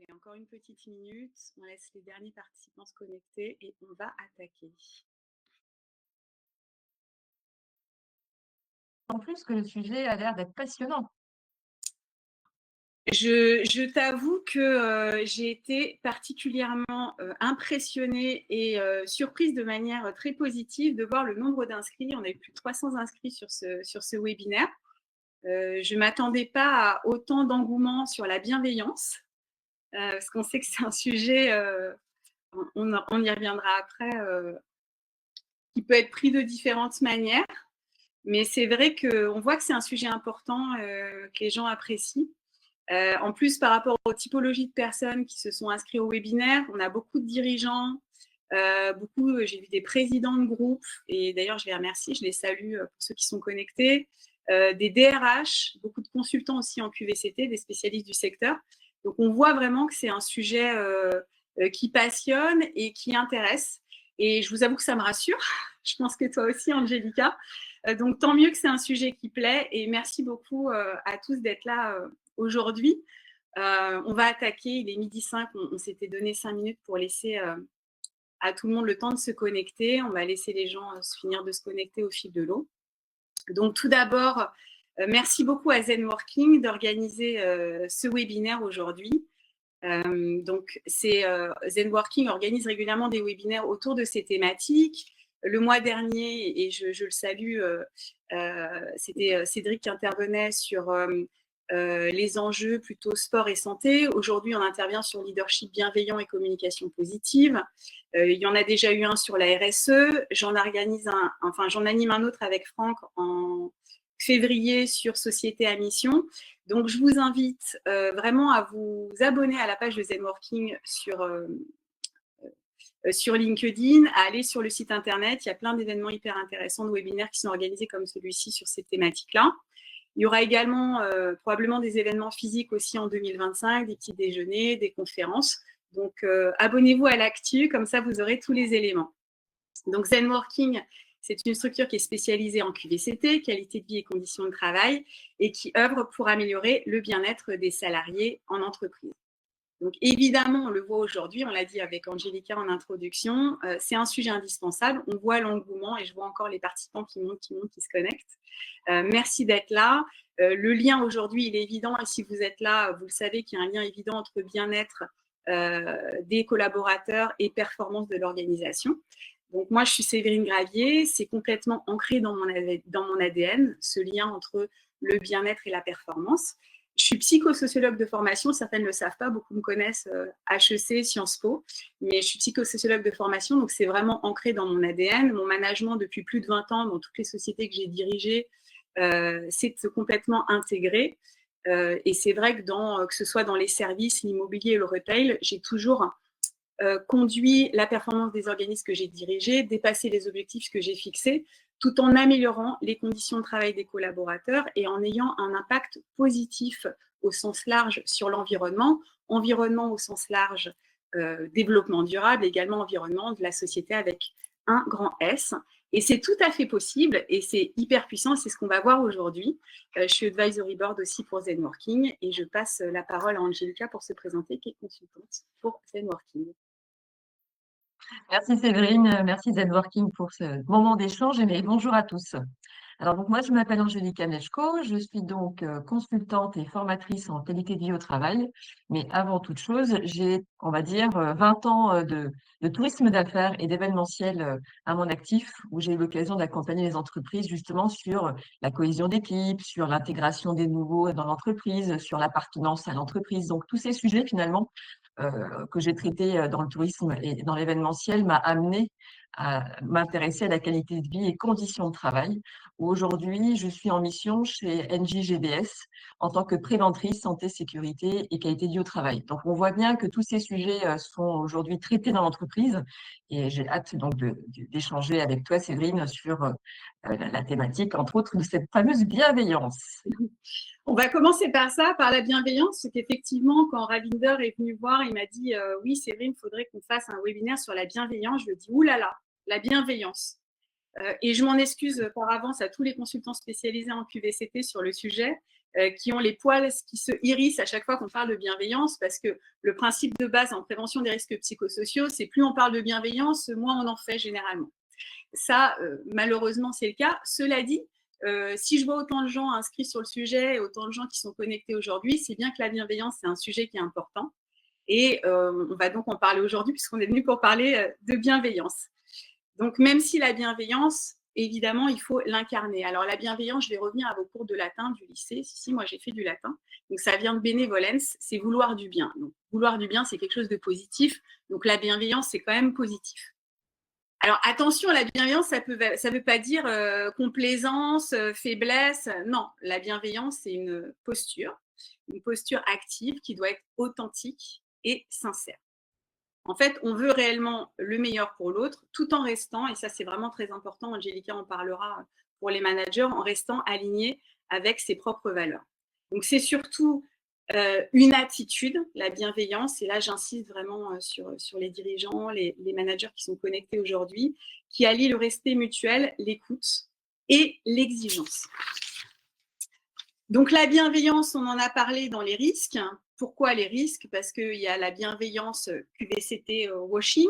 Allez, encore une petite minute. On laisse les derniers participants se connecter et on va attaquer. En plus que le sujet a l'air d'être passionnant. Je t'avoue que j'ai été particulièrement impressionnée et surprise de manière très positive de voir le nombre d'inscrits. On a eu plus de 300 inscrits sur ce webinaire. Je ne m'attendais pas à autant d'engouement sur la bienveillance, parce qu'on sait que c'est un sujet, on y reviendra après, qui peut être pris de différentes manières. Mais c'est vrai qu'on voit que c'est un sujet important, que les gens apprécient. En plus, par rapport aux typologies de personnes qui se sont inscrites au webinaire, on a beaucoup de dirigeants, j'ai vu des présidents de groupes, et d'ailleurs, je les remercie, je les salue pour ceux qui sont connectés, des DRH, beaucoup de consultants aussi en QVCT, des spécialistes du secteur. Donc, on voit vraiment que c'est un sujet qui passionne et qui intéresse. Et je vous avoue que ça me rassure. Je pense que toi aussi, Angelica. Donc, tant mieux que c'est un sujet qui plaît. Et merci beaucoup à tous d'être là aujourd'hui. On va attaquer. Il est 12h05. On s'était donné 5 minutes pour laisser à tout le monde le temps de se connecter. On va laisser les gens finir de se connecter au fil de l'eau. Donc, tout d'abord, merci beaucoup à Zenworking d'organiser ce webinaire aujourd'hui. Donc, Zenworking organise régulièrement des webinaires autour de ces thématiques. Le mois dernier, et je le salue, c'était Cédric qui intervenait sur les enjeux plutôt sport et santé. Aujourd'hui, on intervient sur leadership bienveillant et communication positive. Il y en a déjà eu un sur la RSE. J'en anime un autre avec Franck en février sur société à mission. Donc, je vous invite vraiment à vous abonner à la page de Zenworking sur LinkedIn, à aller sur le site internet. Il y a plein d'événements hyper intéressants, de webinaires qui sont organisés comme celui-ci sur ces thématiques-là. Il y aura également probablement des événements physiques aussi en 2025, des petits déjeuners, des conférences. Donc, abonnez-vous à l'actu, comme ça, vous aurez tous les éléments. Donc, Zenworking, c'est une structure qui est spécialisée en QVCT, qualité de vie et conditions de travail, et qui œuvre pour améliorer le bien-être des salariés en entreprise. Donc, évidemment, on le voit aujourd'hui, on l'a dit avec Angelica en introduction, c'est un sujet indispensable. On voit l'engouement et je vois encore les participants qui montent, qui se connectent. Merci d'être là. Le lien aujourd'hui, il est évident. Et si vous êtes là, vous le savez qu'il y a un lien évident entre bien-être des collaborateurs et performance de l'organisation. Donc, moi, je suis Séverine Gravier. C'est complètement ancré dans mon ADN, ce lien entre le bien-être et la performance. Je suis psychosociologue de formation, certaines ne le savent pas, beaucoup me connaissent HEC, Sciences Po, mais je suis psychosociologue de formation, donc c'est vraiment ancré dans mon ADN. Mon management depuis plus de 20 ans dans toutes les sociétés que j'ai dirigées, c'est complètement intégré. Et c'est vrai que que ce soit dans les services, l'immobilier et le retail, j'ai toujours conduit la performance des organismes que j'ai dirigés, dépassé les objectifs que j'ai fixés, tout en améliorant les conditions de travail des collaborateurs et en ayant un impact positif au sens large sur l'environnement, environnement au sens large, développement durable, également environnement de la société avec un grand S. Et c'est tout à fait possible et c'est hyper puissant, c'est ce qu'on va voir aujourd'hui. Je suis advisory board aussi pour Zenworking et je passe la parole à Angelica pour se présenter, qui est consultante pour Zenworking. Merci Séverine, merci Zenworking pour ce moment d'échange et bonjour à tous. Alors donc moi je m'appelle Angelica Nechko, je suis donc consultante et formatrice en qualité de vie au travail, mais avant toute chose j'ai on va dire 20 ans de tourisme d'affaires et d'événementiel à mon actif où j'ai eu l'occasion d'accompagner les entreprises justement sur la cohésion d'équipe, sur l'intégration des nouveaux dans l'entreprise, sur l'appartenance à l'entreprise, donc tous ces sujets finalement que j'ai traité dans le tourisme et dans l'événementiel m'a amené à m'intéresser à la qualité de vie et conditions de travail. Aujourd'hui, je suis en mission chez NJGDS en tant que préventrice santé, sécurité et qualité de vie au travail. Donc, on voit bien que tous ces sujets sont aujourd'hui traités dans l'entreprise et j'ai hâte donc d'échanger avec toi, Séverine, sur la thématique, entre autres, de cette fameuse bienveillance. On va commencer par ça, par la bienveillance. C'est qu'effectivement, quand Ravinder est venu voir, il m'a dit oui, Séverine, il faudrait qu'on fasse un webinaire sur la bienveillance. Je lui ai dit oulala, la bienveillance. Et je m'en excuse par avance à tous les consultants spécialisés en QVCT sur le sujet, qui ont les poils qui se hérissent à chaque fois qu'on parle de bienveillance, parce que le principe de base en prévention des risques psychosociaux, c'est plus on parle de bienveillance, moins on en fait généralement. Ça, malheureusement, c'est le cas. Cela dit, si je vois autant de gens inscrits sur le sujet et autant de gens qui sont connectés aujourd'hui, c'est bien que la bienveillance, c'est un sujet qui est important. Et on va donc en parler aujourd'hui, puisqu'on est venu pour parler de bienveillance. Donc, même si la bienveillance, évidemment, il faut l'incarner. Alors, la bienveillance, je vais revenir à vos cours de latin du lycée. Si, moi, j'ai fait du latin. Donc, ça vient de benevolence, c'est vouloir du bien. Donc, vouloir du bien, c'est quelque chose de positif. Donc, la bienveillance, c'est quand même positif. Alors, attention, la bienveillance, ça veut pas dire complaisance, faiblesse. Non, la bienveillance, c'est une posture active qui doit être authentique et sincère. En fait, on veut réellement le meilleur pour l'autre, tout en restant, et ça c'est vraiment très important, Angélica en parlera pour les managers, en restant aligné avec ses propres valeurs. Donc c'est surtout une attitude, la bienveillance, et là j'insiste vraiment sur les dirigeants, les managers qui sont connectés aujourd'hui, qui allient le respect mutuel, l'écoute et l'exigence. Donc la bienveillance, on en a parlé dans les risques. Pourquoi les risques? Parce qu'il y a la bienveillance QVCT washing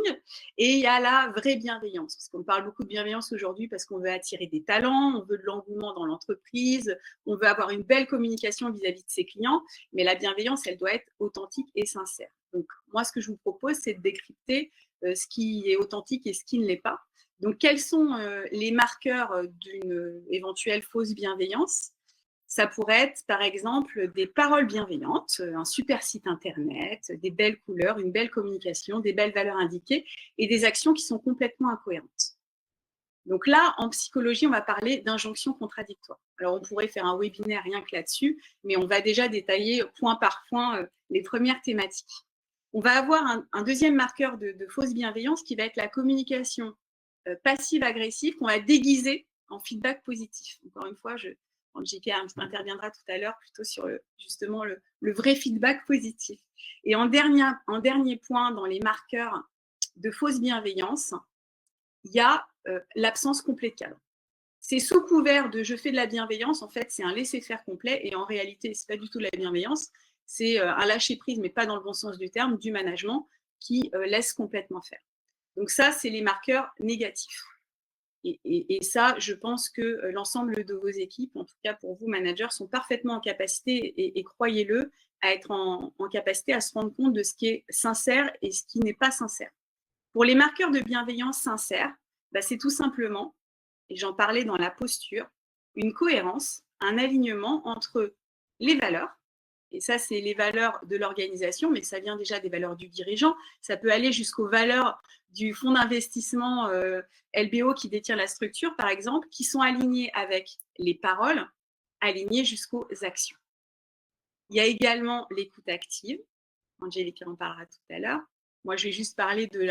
et il y a la vraie bienveillance. Parce qu'on parle beaucoup de bienveillance aujourd'hui parce qu'on veut attirer des talents, on veut de l'engouement dans l'entreprise, on veut avoir une belle communication vis-à-vis de ses clients, mais la bienveillance, elle doit être authentique et sincère. Donc moi, ce que je vous propose, c'est de décrypter ce qui est authentique et ce qui ne l'est pas. Donc quels sont les marqueurs d'une éventuelle fausse bienveillance? Ça pourrait être, par exemple, des paroles bienveillantes, un super site internet, des belles couleurs, une belle communication, des belles valeurs indiquées et des actions qui sont complètement incohérentes. Donc là, en psychologie, on va parler d'injonctions contradictoires. Alors, on pourrait faire un webinaire rien que là-dessus, mais on va déjà détailler point par point les premières thématiques. On va avoir un deuxième marqueur de fausse bienveillance qui va être la communication passive-agressive qu'on va déguiser en feedback positif. Encore une fois, Angélica interviendra tout à l'heure plutôt sur justement le vrai feedback positif. Et en dernier point, dans les marqueurs de fausse bienveillance, il y a l'absence complète de cadre. C'est sous couvert de je fais de la bienveillance, en fait, c'est un laisser-faire complet et en réalité, ce n'est pas du tout de la bienveillance, c'est un lâcher-prise, mais pas dans le bon sens du terme, du management qui laisse complètement faire. Donc ça, c'est les marqueurs négatifs. Et ça, je pense que l'ensemble de vos équipes, en tout cas pour vous, managers, sont parfaitement en capacité, et croyez-le, à être en capacité à se rendre compte de ce qui est sincère et ce qui n'est pas sincère. Pour les marqueurs de bienveillance sincère, bah, c'est tout simplement, et j'en parlais dans la posture, une cohérence, un alignement entre les valeurs, et ça, c'est les valeurs de l'organisation, mais ça vient déjà des valeurs du dirigeant. Ça peut aller jusqu'aux valeurs du fonds d'investissement LBO qui détient la structure, par exemple, qui sont alignées avec les paroles, alignées jusqu'aux actions. Il y a également l'écoute active. Angélica en parlera tout à l'heure. Moi, je vais juste parler de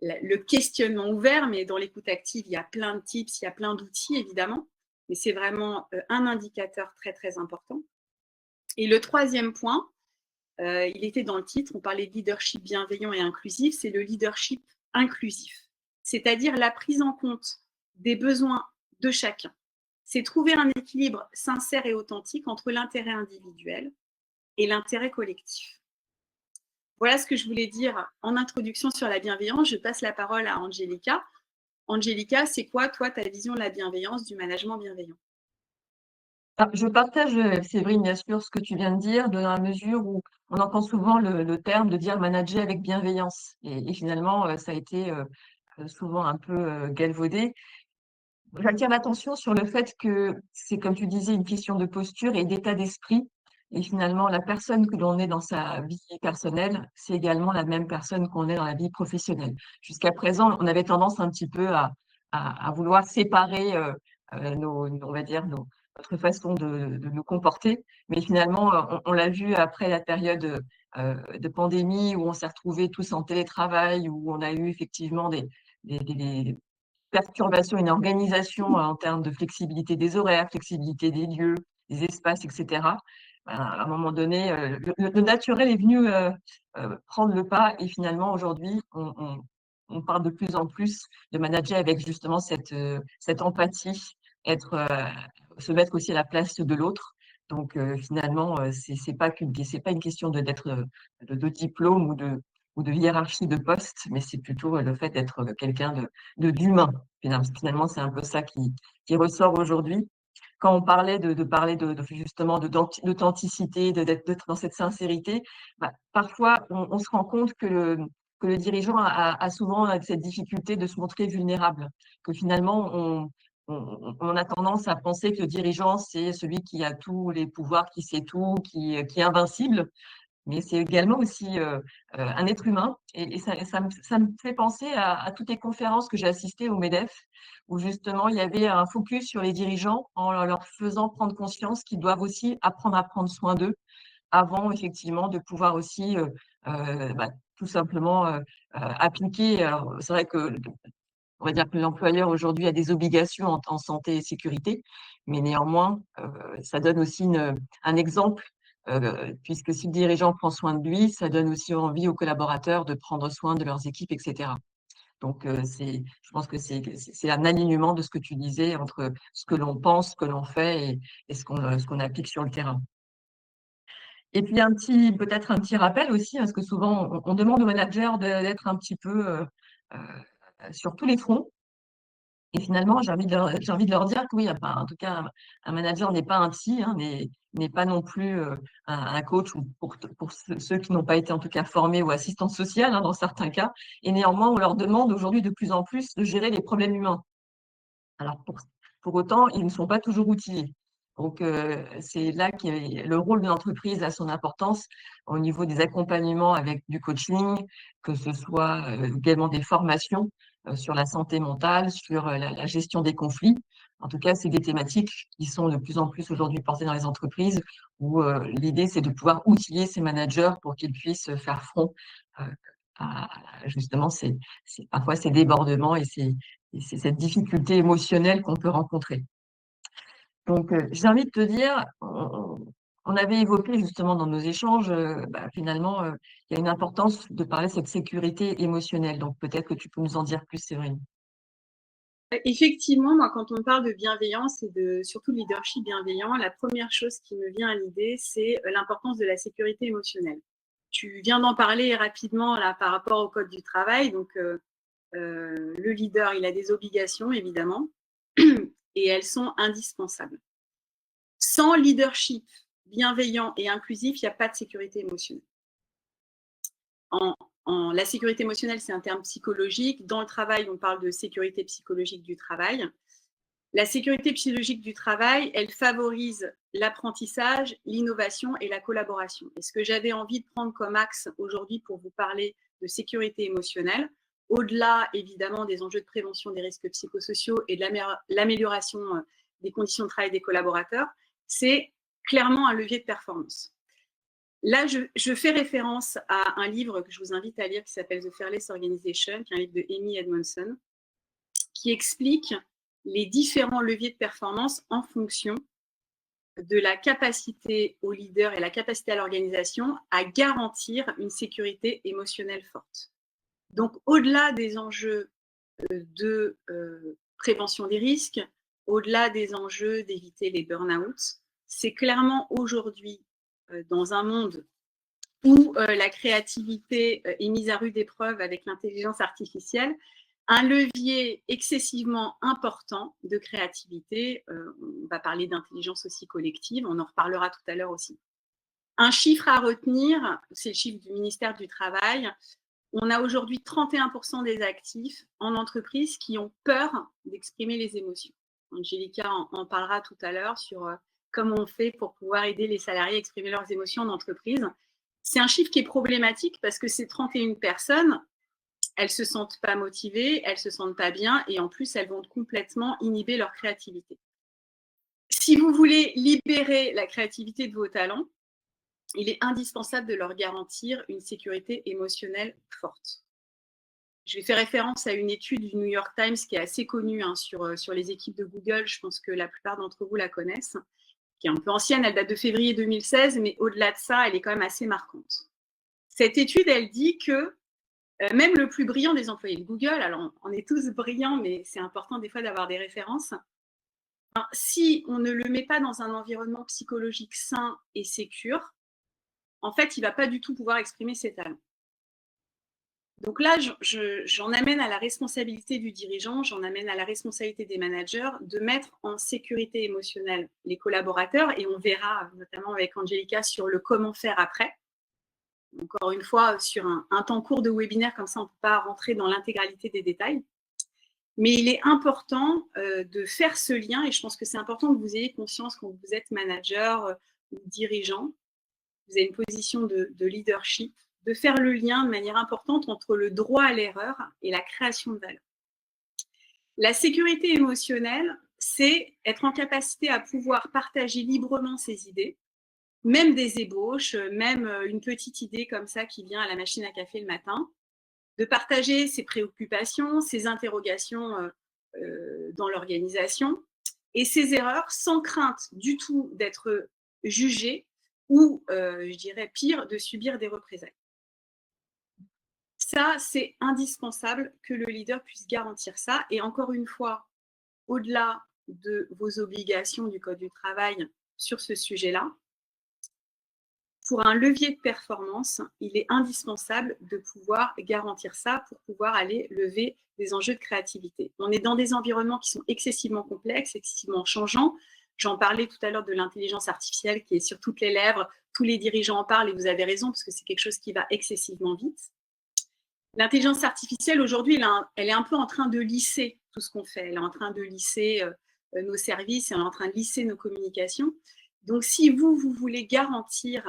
le questionnement ouvert, mais dans l'écoute active, il y a plein de tips, il y a plein d'outils, évidemment. Mais c'est vraiment un indicateur très, très important. Et le troisième point, il était dans le titre, on parlait de leadership bienveillant et inclusif, c'est le leadership inclusif, c'est-à-dire la prise en compte des besoins de chacun. C'est trouver un équilibre sincère et authentique entre l'intérêt individuel et l'intérêt collectif. Voilà ce que je voulais dire en introduction sur la bienveillance. Je passe la parole à Angélica. Angélica, c'est quoi, toi, ta vision de la bienveillance, du management bienveillant? Je partage, Séverine, bien sûr, ce que tu viens de dire, dans la mesure où on entend souvent le terme de dire manager avec bienveillance. Et finalement, ça a été souvent un peu galvaudé. J'attire l'attention sur le fait que c'est, comme tu disais, une question de posture et d'état d'esprit. Et finalement, la personne que l'on est dans sa vie personnelle, c'est également la même personne qu'on est dans la vie professionnelle. Jusqu'à présent, on avait tendance un petit peu à vouloir séparer on va dire, notre façon de nous comporter. Mais finalement, on l'a vu après la période de pandémie où on s'est retrouvés tous en télétravail, où on a eu effectivement des perturbation, une organisation en termes de flexibilité des horaires, flexibilité des lieux, des espaces, et cetera. À un moment donné, le naturel est venu prendre le pas et finalement aujourd'hui, on parle de plus en plus de manager avec justement cette empathie, se mettre aussi à la place de l'autre. Donc finalement, c'est pas une question de diplôme ou de hiérarchie de poste, mais c'est plutôt le fait d'être quelqu'un d'humain. Finalement, c'est un peu ça qui ressort aujourd'hui. Quand on parlait de parler justement d'authenticité, d'être dans cette sincérité, bah, parfois on se rend compte que le dirigeant a souvent cette difficulté de se montrer vulnérable, que finalement on a tendance à penser que le dirigeant, c'est celui qui a tous les pouvoirs, qui sait tout, qui est invincible. Mais c'est également aussi un être humain. Et ça me fait penser à toutes les conférences que j'ai assistées au MEDEF, où justement il y avait un focus sur les dirigeants en leur faisant prendre conscience qu'ils doivent aussi apprendre à prendre soin d'eux avant effectivement de pouvoir aussi bah, tout simplement appliquer. Alors c'est vrai que on va dire que l'employeur aujourd'hui a des obligations en santé et sécurité, mais néanmoins, ça donne aussi un exemple, puisque si le dirigeant prend soin de lui, ça donne aussi envie aux collaborateurs de prendre soin de leurs équipes, et cetera. Donc, je pense que c'est un alignement de ce que tu disais entre ce que l'on pense, ce que l'on fait et ce qu'on applique sur le terrain. Et puis peut-être un petit rappel aussi, parce que souvent on demande aux managers d'être un petit peu sur tous les fronts. Et finalement, j'ai envie de leur dire que oui, enfin, en tout cas, un manager n'est pas un psy, hein, n'est pas non plus un coach ou pour ceux qui n'ont pas été en tout cas formés ou assistants sociaux, hein, dans certains cas. Et néanmoins, on leur demande aujourd'hui de plus en plus de gérer les problèmes humains. Alors pour autant, ils ne sont pas toujours outillés. Donc c'est là que le rôle de l'entreprise a son importance au niveau des accompagnements avec du coaching, que ce soit également des formations sur la santé mentale, sur la gestion des conflits. En tout cas, c'est des thématiques qui sont de plus en plus aujourd'hui portées dans les entreprises où l'idée, c'est de pouvoir outiller ces managers pour qu'ils puissent faire front euh, à justement parfois ces débordements et c'est cette difficulté émotionnelle qu'on peut rencontrer. Donc, j'ai envie de te dire, on avait évoqué justement dans nos échanges, bah, finalement, il y a une importance de parler de cette sécurité émotionnelle. Donc, peut-être que tu peux nous en dire plus, Séverine. Effectivement, moi, quand on parle de bienveillance et de surtout de leadership bienveillant, la première chose qui me vient à l'idée, c'est l'importance de la sécurité émotionnelle. Tu viens d'en parler rapidement là par rapport au code du travail. Donc, le leader, il a des obligations, évidemment, et elles sont indispensables. Sans leadership bienveillant et inclusif, il n'y a pas de sécurité émotionnelle. La sécurité émotionnelle, c'est un terme psychologique. Dans le travail, on parle de sécurité psychologique du travail. La sécurité psychologique du travail, elle favorise l'apprentissage, l'innovation et la collaboration. Et ce que j'avais envie de prendre comme axe aujourd'hui pour vous parler de sécurité émotionnelle, au-delà évidemment des enjeux de prévention des risques psychosociaux et de l'amélioration des conditions de travail des collaborateurs, c'est clairement un levier de performance. Là, je fais référence à un livre que je vous invite à lire qui s'appelle The Fearless Organization, qui est un livre de Amy Edmondson, qui explique les différents leviers de performance en fonction de la capacité au leader et la capacité à l'organisation à garantir une sécurité émotionnelle forte. Donc, au-delà des enjeux de prévention des risques, au-delà des enjeux d'éviter les burn-out, c'est clairement aujourd'hui, dans un monde où la créativité est mise à rude épreuve avec l'intelligence artificielle, un levier excessivement important de créativité. On va parler d'intelligence aussi collective, on en reparlera tout à l'heure aussi. Un chiffre à retenir, c'est le chiffre du ministère du Travail. On a aujourd'hui 31% des actifs en entreprise qui ont peur d'exprimer les émotions. Angélica en parlera tout à l'heure sur comment on fait pour pouvoir aider les salariés à exprimer leurs émotions en entreprise. C'est un chiffre qui est problématique parce que ces 31 personnes, elles se sentent pas motivées, elles se sentent pas bien et en plus, elles vont complètement inhiber leur créativité. Si vous voulez libérer la créativité de vos talents, il est indispensable de leur garantir une sécurité émotionnelle forte. Je vais faire référence à une étude du New York Times qui est assez connue sur les équipes de Google. Je pense que la plupart d'entre vous la connaissent, qui est un peu ancienne. Elle date de février 2016, mais au-delà de ça, elle est quand même assez marquante. Cette étude, elle dit que Même le plus brillant des employés de Google, alors on est tous brillants, mais c'est important des fois d'avoir des références. Si on ne le met pas dans un environnement psychologique sain et sécure, en fait, il ne va pas du tout pouvoir exprimer ses talents. Donc là, j'en amène à la responsabilité du dirigeant, j'en amène à la responsabilité des managers de mettre en sécurité émotionnelle les collaborateurs, et on verra notamment avec Angelica sur le comment faire après. Encore une fois, sur un temps court de webinaire, comme ça on ne peut pas rentrer dans l'intégralité des détails. Mais il est important de faire ce lien, et je pense que c'est important que vous ayez conscience quand vous êtes manager ou dirigeant, vous avez une position de leadership, de faire le lien de manière importante entre le droit à l'erreur et la création de valeur. La sécurité émotionnelle, c'est être en capacité à pouvoir partager librement ses idées, même des ébauches, même une petite idée comme ça qui vient à la machine à café le matin, de partager ses préoccupations, ses interrogations dans l'organisation et ses erreurs sans crainte du tout d'être jugé ou, je dirais pire, de subir des représailles. Ça, c'est indispensable que le leader puisse garantir ça. Et encore une fois, au-delà de vos obligations du Code du travail sur ce sujet-là, pour un levier de performance, il est indispensable de pouvoir garantir ça pour pouvoir aller lever des enjeux de créativité. On est dans des environnements qui sont excessivement complexes, excessivement changeants. J'en parlais tout à l'heure de l'intelligence artificielle qui est sur toutes les lèvres. Tous les dirigeants en parlent et vous avez raison parce que c'est quelque chose qui va excessivement vite. L'intelligence artificielle, aujourd'hui, elle est un peu en train de lisser tout ce qu'on fait. Elle est en train de lisser nos services, elle est en train de lisser nos communications. Donc, si vous voulez garantir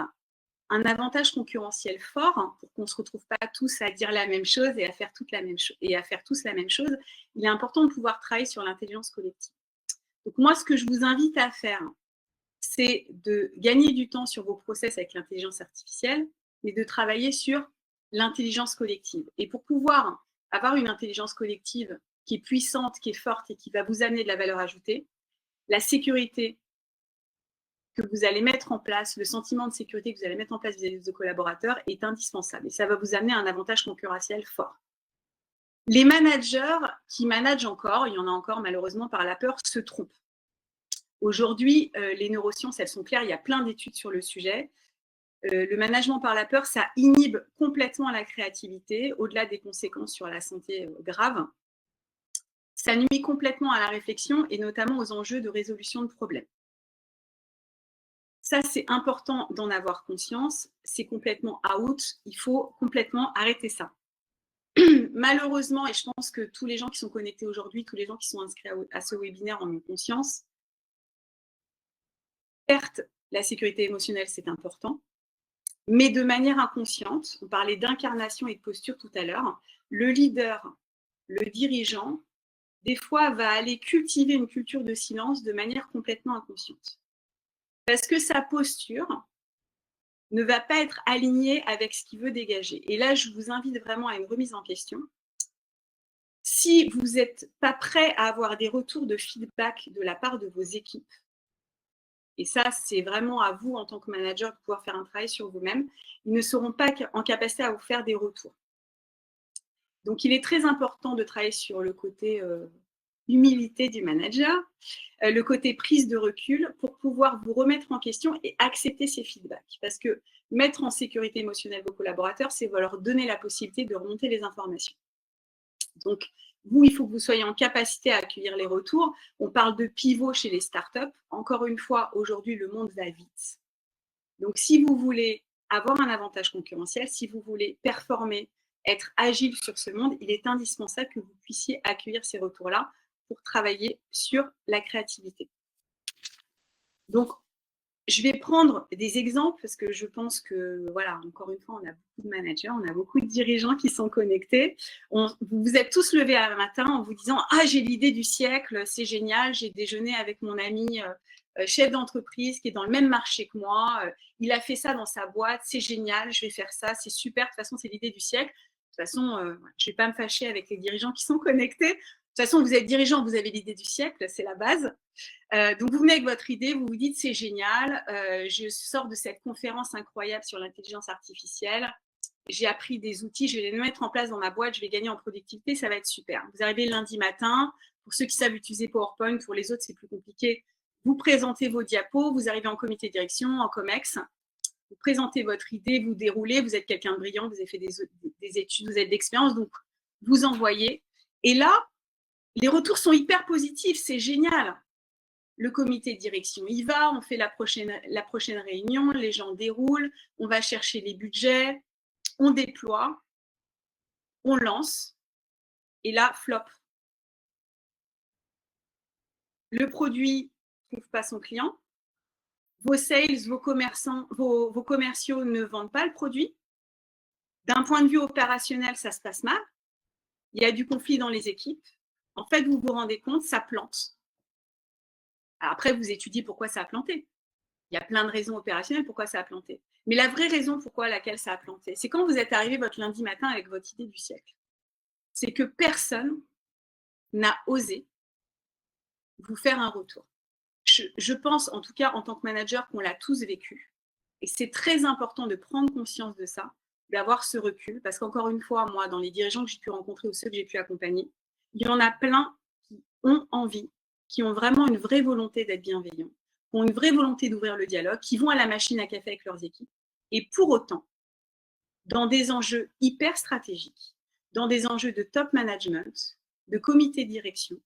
un avantage concurrentiel fort pour qu'on ne se retrouve pas tous à dire la même chose et à faire tous la même chose, il est important de pouvoir travailler sur l'intelligence collective. Donc moi, ce que je vous invite à faire, c'est de gagner du temps sur vos process avec l'intelligence artificielle, mais de travailler sur l'intelligence collective. Et pour pouvoir avoir une intelligence collective qui est puissante, qui est forte et qui va vous amener de la valeur ajoutée, la sécurité que vous allez mettre en place, le sentiment de sécurité que vous allez mettre en place vis-à-vis de vos collaborateurs est indispensable et ça va vous amener un avantage concurrentiel fort. Les managers qui managent encore, il y en a encore malheureusement par la peur, se trompent. Aujourd'hui, les neurosciences, elles sont claires, il y a plein d'études sur le sujet. Le management par la peur, ça inhibe complètement la créativité, au-delà des conséquences sur la santé graves. Ça nuit complètement à la réflexion et notamment aux enjeux de résolution de problèmes. Ça, c'est important d'en avoir conscience. C'est complètement out. Il faut complètement arrêter ça. Malheureusement, et je pense que tous les gens qui sont connectés aujourd'hui, tous les gens qui sont inscrits à ce webinaire en ont conscience, certes, la sécurité émotionnelle, c'est important, mais de manière inconsciente, on parlait d'incarnation et de posture tout à l'heure, le leader, le dirigeant, des fois, va aller cultiver une culture de silence de manière complètement inconsciente. Parce que sa posture ne va pas être alignée avec ce qu'il veut dégager. Et là, je vous invite vraiment à une remise en question. Si vous n'êtes pas prêt à avoir des retours de feedback de la part de vos équipes, et ça, c'est vraiment à vous en tant que manager de pouvoir faire un travail sur vous-même, ils ne seront pas en capacité à vous faire des retours. Donc, il est très important de travailler sur le côté humilité du manager, le côté prise de recul pour pouvoir vous remettre en question et accepter ces feedbacks. Parce que mettre en sécurité émotionnelle vos collaborateurs, c'est leur donner la possibilité de remonter les informations. Donc, vous, il faut que vous soyez en capacité à accueillir les retours. On parle de pivot chez les startups. Encore une fois, aujourd'hui, le monde va vite. Donc, si vous voulez avoir un avantage concurrentiel, si vous voulez performer, être agile sur ce monde, il est indispensable que vous puissiez accueillir ces retours-là pour travailler sur la créativité. Donc, je vais prendre des exemples parce que je pense que, voilà, encore une fois, on a beaucoup de managers, on a beaucoup de dirigeants qui sont connectés. Vous vous êtes tous levés un matin en vous disant « Ah, j'ai l'idée du siècle, c'est génial, j'ai déjeuné avec mon ami chef d'entreprise qui est dans le même marché que moi, il a fait ça dans sa boîte, c'est génial, je vais faire ça, c'est super, de toute façon, c'est l'idée du siècle. » De toute façon, je ne vais pas me fâcher avec les dirigeants qui sont connectés. De toute façon, vous êtes dirigeant, vous avez l'idée du siècle, c'est la base. Donc, vous venez avec votre idée, vous vous dites c'est génial, je sors de cette conférence incroyable sur l'intelligence artificielle j'ai appris des outils, je vais les mettre en place dans ma boîte, je vais gagner en productivité, ça va être super. Vous arrivez lundi matin, pour ceux qui savent utiliser PowerPoint, pour les autres, c'est plus compliqué. Vous présentez vos diapos, vous arrivez en comité de direction, en COMEX, vous présentez votre idée, vous déroulez, vous êtes quelqu'un de brillant, vous avez fait des études, vous avez de l'expérience, donc vous envoyez. Et là, les retours sont hyper positifs, c'est génial. Le comité de direction y va, on fait la prochaine réunion, les gens déroulent, on va chercher les budgets, on déploie, on lance, et là, flop. Le produit ne trouve pas son client, vos sales, vos commerciaux ne vendent pas le produit. D'un point de vue opérationnel, ça se passe mal. Il y a du conflit dans les équipes. En fait, vous vous rendez compte, ça plante. Alors après, vous étudiez pourquoi ça a planté. Il y a plein de raisons opérationnelles pourquoi ça a planté. Mais la vraie raison pourquoi laquelle ça a planté, c'est quand vous êtes arrivé votre lundi matin avec votre idée du siècle. C'est que personne n'a osé vous faire un retour. Je pense, en tout cas, en tant que manager, qu'on l'a tous vécu. Et c'est très important de prendre conscience de ça, d'avoir ce recul, parce qu'encore une fois, moi, dans les dirigeants que j'ai pu rencontrer ou ceux que j'ai pu accompagner, il y en a plein qui ont envie, qui ont vraiment une vraie volonté d'être bienveillants, qui ont une vraie volonté d'ouvrir le dialogue, qui vont à la machine à café avec leurs équipes. Et pour autant, dans des enjeux hyper stratégiques, dans des enjeux de top management, de comité de direction,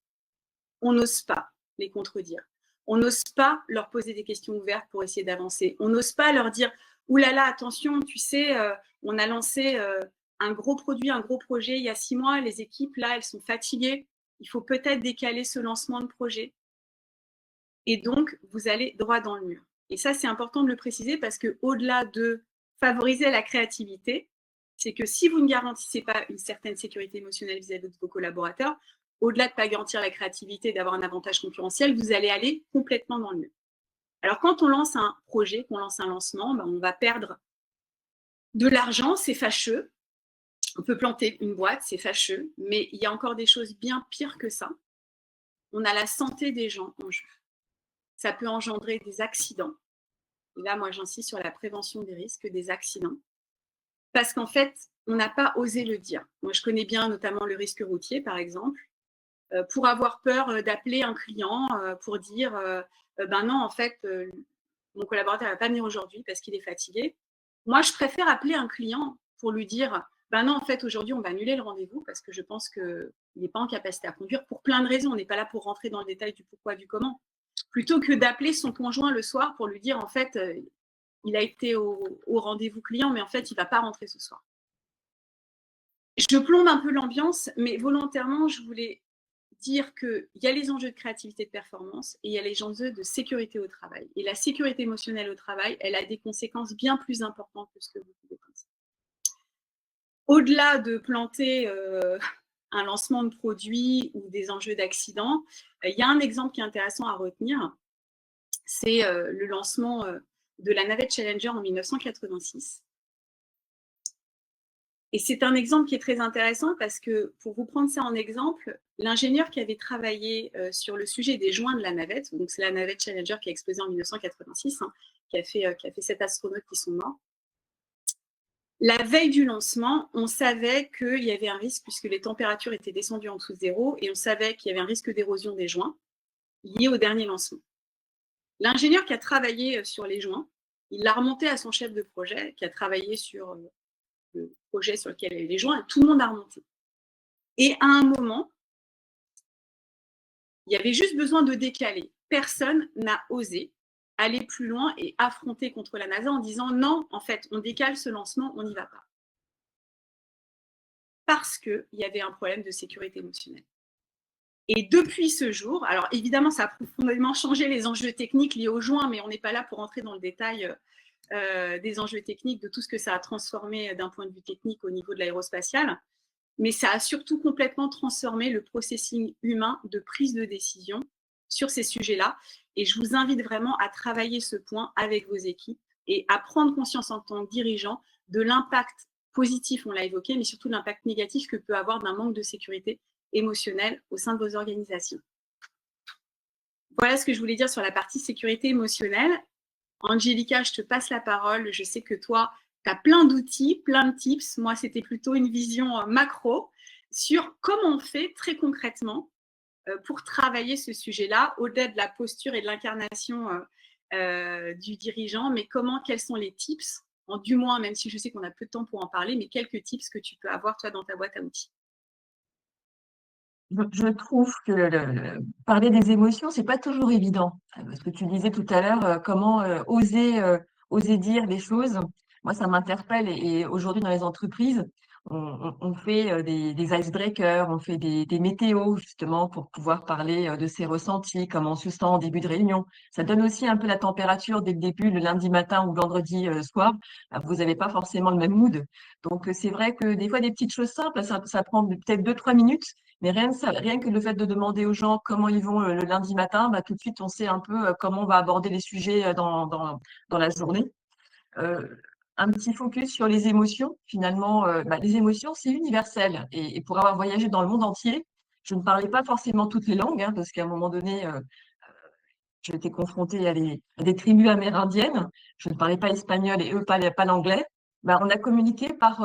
on n'ose pas les contredire. On n'ose pas leur poser des questions ouvertes pour essayer d'avancer. On n'ose pas leur dire « Ouh là là, attention, tu sais, on a lancé un gros produit, un gros projet il y a 6 mois. Les équipes, là, elles sont fatiguées. Il faut peut-être décaler ce lancement de projet. » Et donc, vous allez droit dans le mur. Et ça, c'est important de le préciser parce qu'au-delà de favoriser la créativité, c'est que si vous ne garantissez pas une certaine sécurité émotionnelle vis-à-vis de vos collaborateurs, au-delà de ne pas garantir la créativité et d'avoir un avantage concurrentiel, vous allez aller complètement dans le mur. Alors, quand on lance un projet, qu'on lance un lancement, on va perdre de l'argent, c'est fâcheux. On peut planter une boîte, c'est fâcheux, mais il y a encore des choses bien pires que ça. On a la santé des gens en jeu. Ça peut engendrer des accidents. Et là, moi, j'insiste sur la prévention des risques des accidents. Parce qu'en fait, on n'a pas osé le dire. Moi, je connais bien notamment le risque routier, par exemple. Pour avoir peur d'appeler un client pour dire ben non, en fait, mon collaborateur ne va pas venir aujourd'hui parce qu'il est fatigué. Moi, je préfère appeler un client pour lui dire ben non, en fait, aujourd'hui, on va annuler le rendez-vous parce que je pense qu'il n'est pas en capacité à conduire pour plein de raisons. On n'est pas là pour rentrer dans le détail du pourquoi, du comment. Plutôt que d'appeler son conjoint le soir pour lui dire en fait, il a été au rendez-vous client, mais en fait, il ne va pas rentrer ce soir. Je plombe un peu l'ambiance, mais volontairement, je voulais dire qu'il y a les enjeux de créativité, de performance, et il y a les enjeux de sécurité au travail. Et la sécurité émotionnelle au travail, elle a des conséquences bien plus importantes que ce que vous pouvez penser. Au-delà de planter un lancement de produit ou des enjeux d'accident, il y a un exemple qui est intéressant à retenir, c'est le lancement de la navette Challenger en 1986. Et c'est un exemple qui est très intéressant parce que, pour vous prendre ça en exemple, l'ingénieur qui avait travaillé sur le sujet des joints de la navette, donc c'est la navette Challenger qui a explosé en 1986, qui a fait 7 astronautes qui sont morts. La veille du lancement, on savait qu'il y avait un risque puisque les températures étaient descendues en dessous de zéro et on savait qu'il y avait un risque d'érosion des joints lié au dernier lancement. L'ingénieur qui a travaillé sur les joints, il l'a remonté à son chef de projet qui a travaillé sur le projet sur lequel il y avait les joints, et tout le monde a remonté. Et à un moment, il y avait juste besoin de décaler. Personne n'a osé aller plus loin et affronter contre la NASA en disant non, en fait, on décale ce lancement, on n'y va pas. Parce qu'il y avait un problème de sécurité émotionnelle. Et depuis ce jour, alors évidemment, ça a profondément changé les enjeux techniques liés aux joints, mais on n'est pas là pour entrer dans le détail des enjeux techniques, de tout ce que ça a transformé d'un point de vue technique au niveau de l'aérospatiale. Mais ça a surtout complètement transformé le processing humain de prise de décision sur ces sujets-là. Et je vous invite vraiment à travailler ce point avec vos équipes et à prendre conscience en tant que dirigeant de l'impact positif, on l'a évoqué, mais surtout l'impact négatif que peut avoir d'un manque de sécurité émotionnelle au sein de vos organisations. Voilà ce que je voulais dire sur la partie sécurité émotionnelle. Angelica, je te passe la parole. Je sais que toi, tu as plein d'outils, plein de tips. Moi, c'était plutôt une vision macro sur comment on fait très concrètement pour travailler ce sujet-là, au-delà de la posture et de l'incarnation du dirigeant, mais quels sont les tips, du moins, même si je sais qu'on a peu de temps pour en parler, mais quelques tips que tu peux avoir, toi, dans ta boîte à outils. Je trouve que parler des émotions, c'est pas toujours évident. Parce que tu disais tout à l'heure, comment oser dire les choses. Moi, ça m'interpelle et aujourd'hui dans les entreprises, on fait des icebreakers, on fait des météos justement pour pouvoir parler de ses ressentis, comment on se sent en début de réunion. Ça donne aussi un peu la température dès le début, le lundi matin ou le vendredi soir. Vous n'avez pas forcément le même mood. Donc, c'est vrai que des fois, des petites choses simples, ça prend peut-être 2-3 minutes. Mais rien que le fait de demander aux gens comment ils vont le lundi matin, bah, tout de suite, on sait un peu comment on va aborder les sujets dans la journée. Euh, un petit focus sur les émotions. Finalement, les émotions, c'est universel. Et pour avoir voyagé dans le monde entier, je ne parlais pas forcément toutes les langues, hein, parce qu'à un moment donné, j'ai été confrontée à des tribus amérindiennes. Je ne parlais pas espagnol et eux pas l'anglais. Ben, on a communiqué par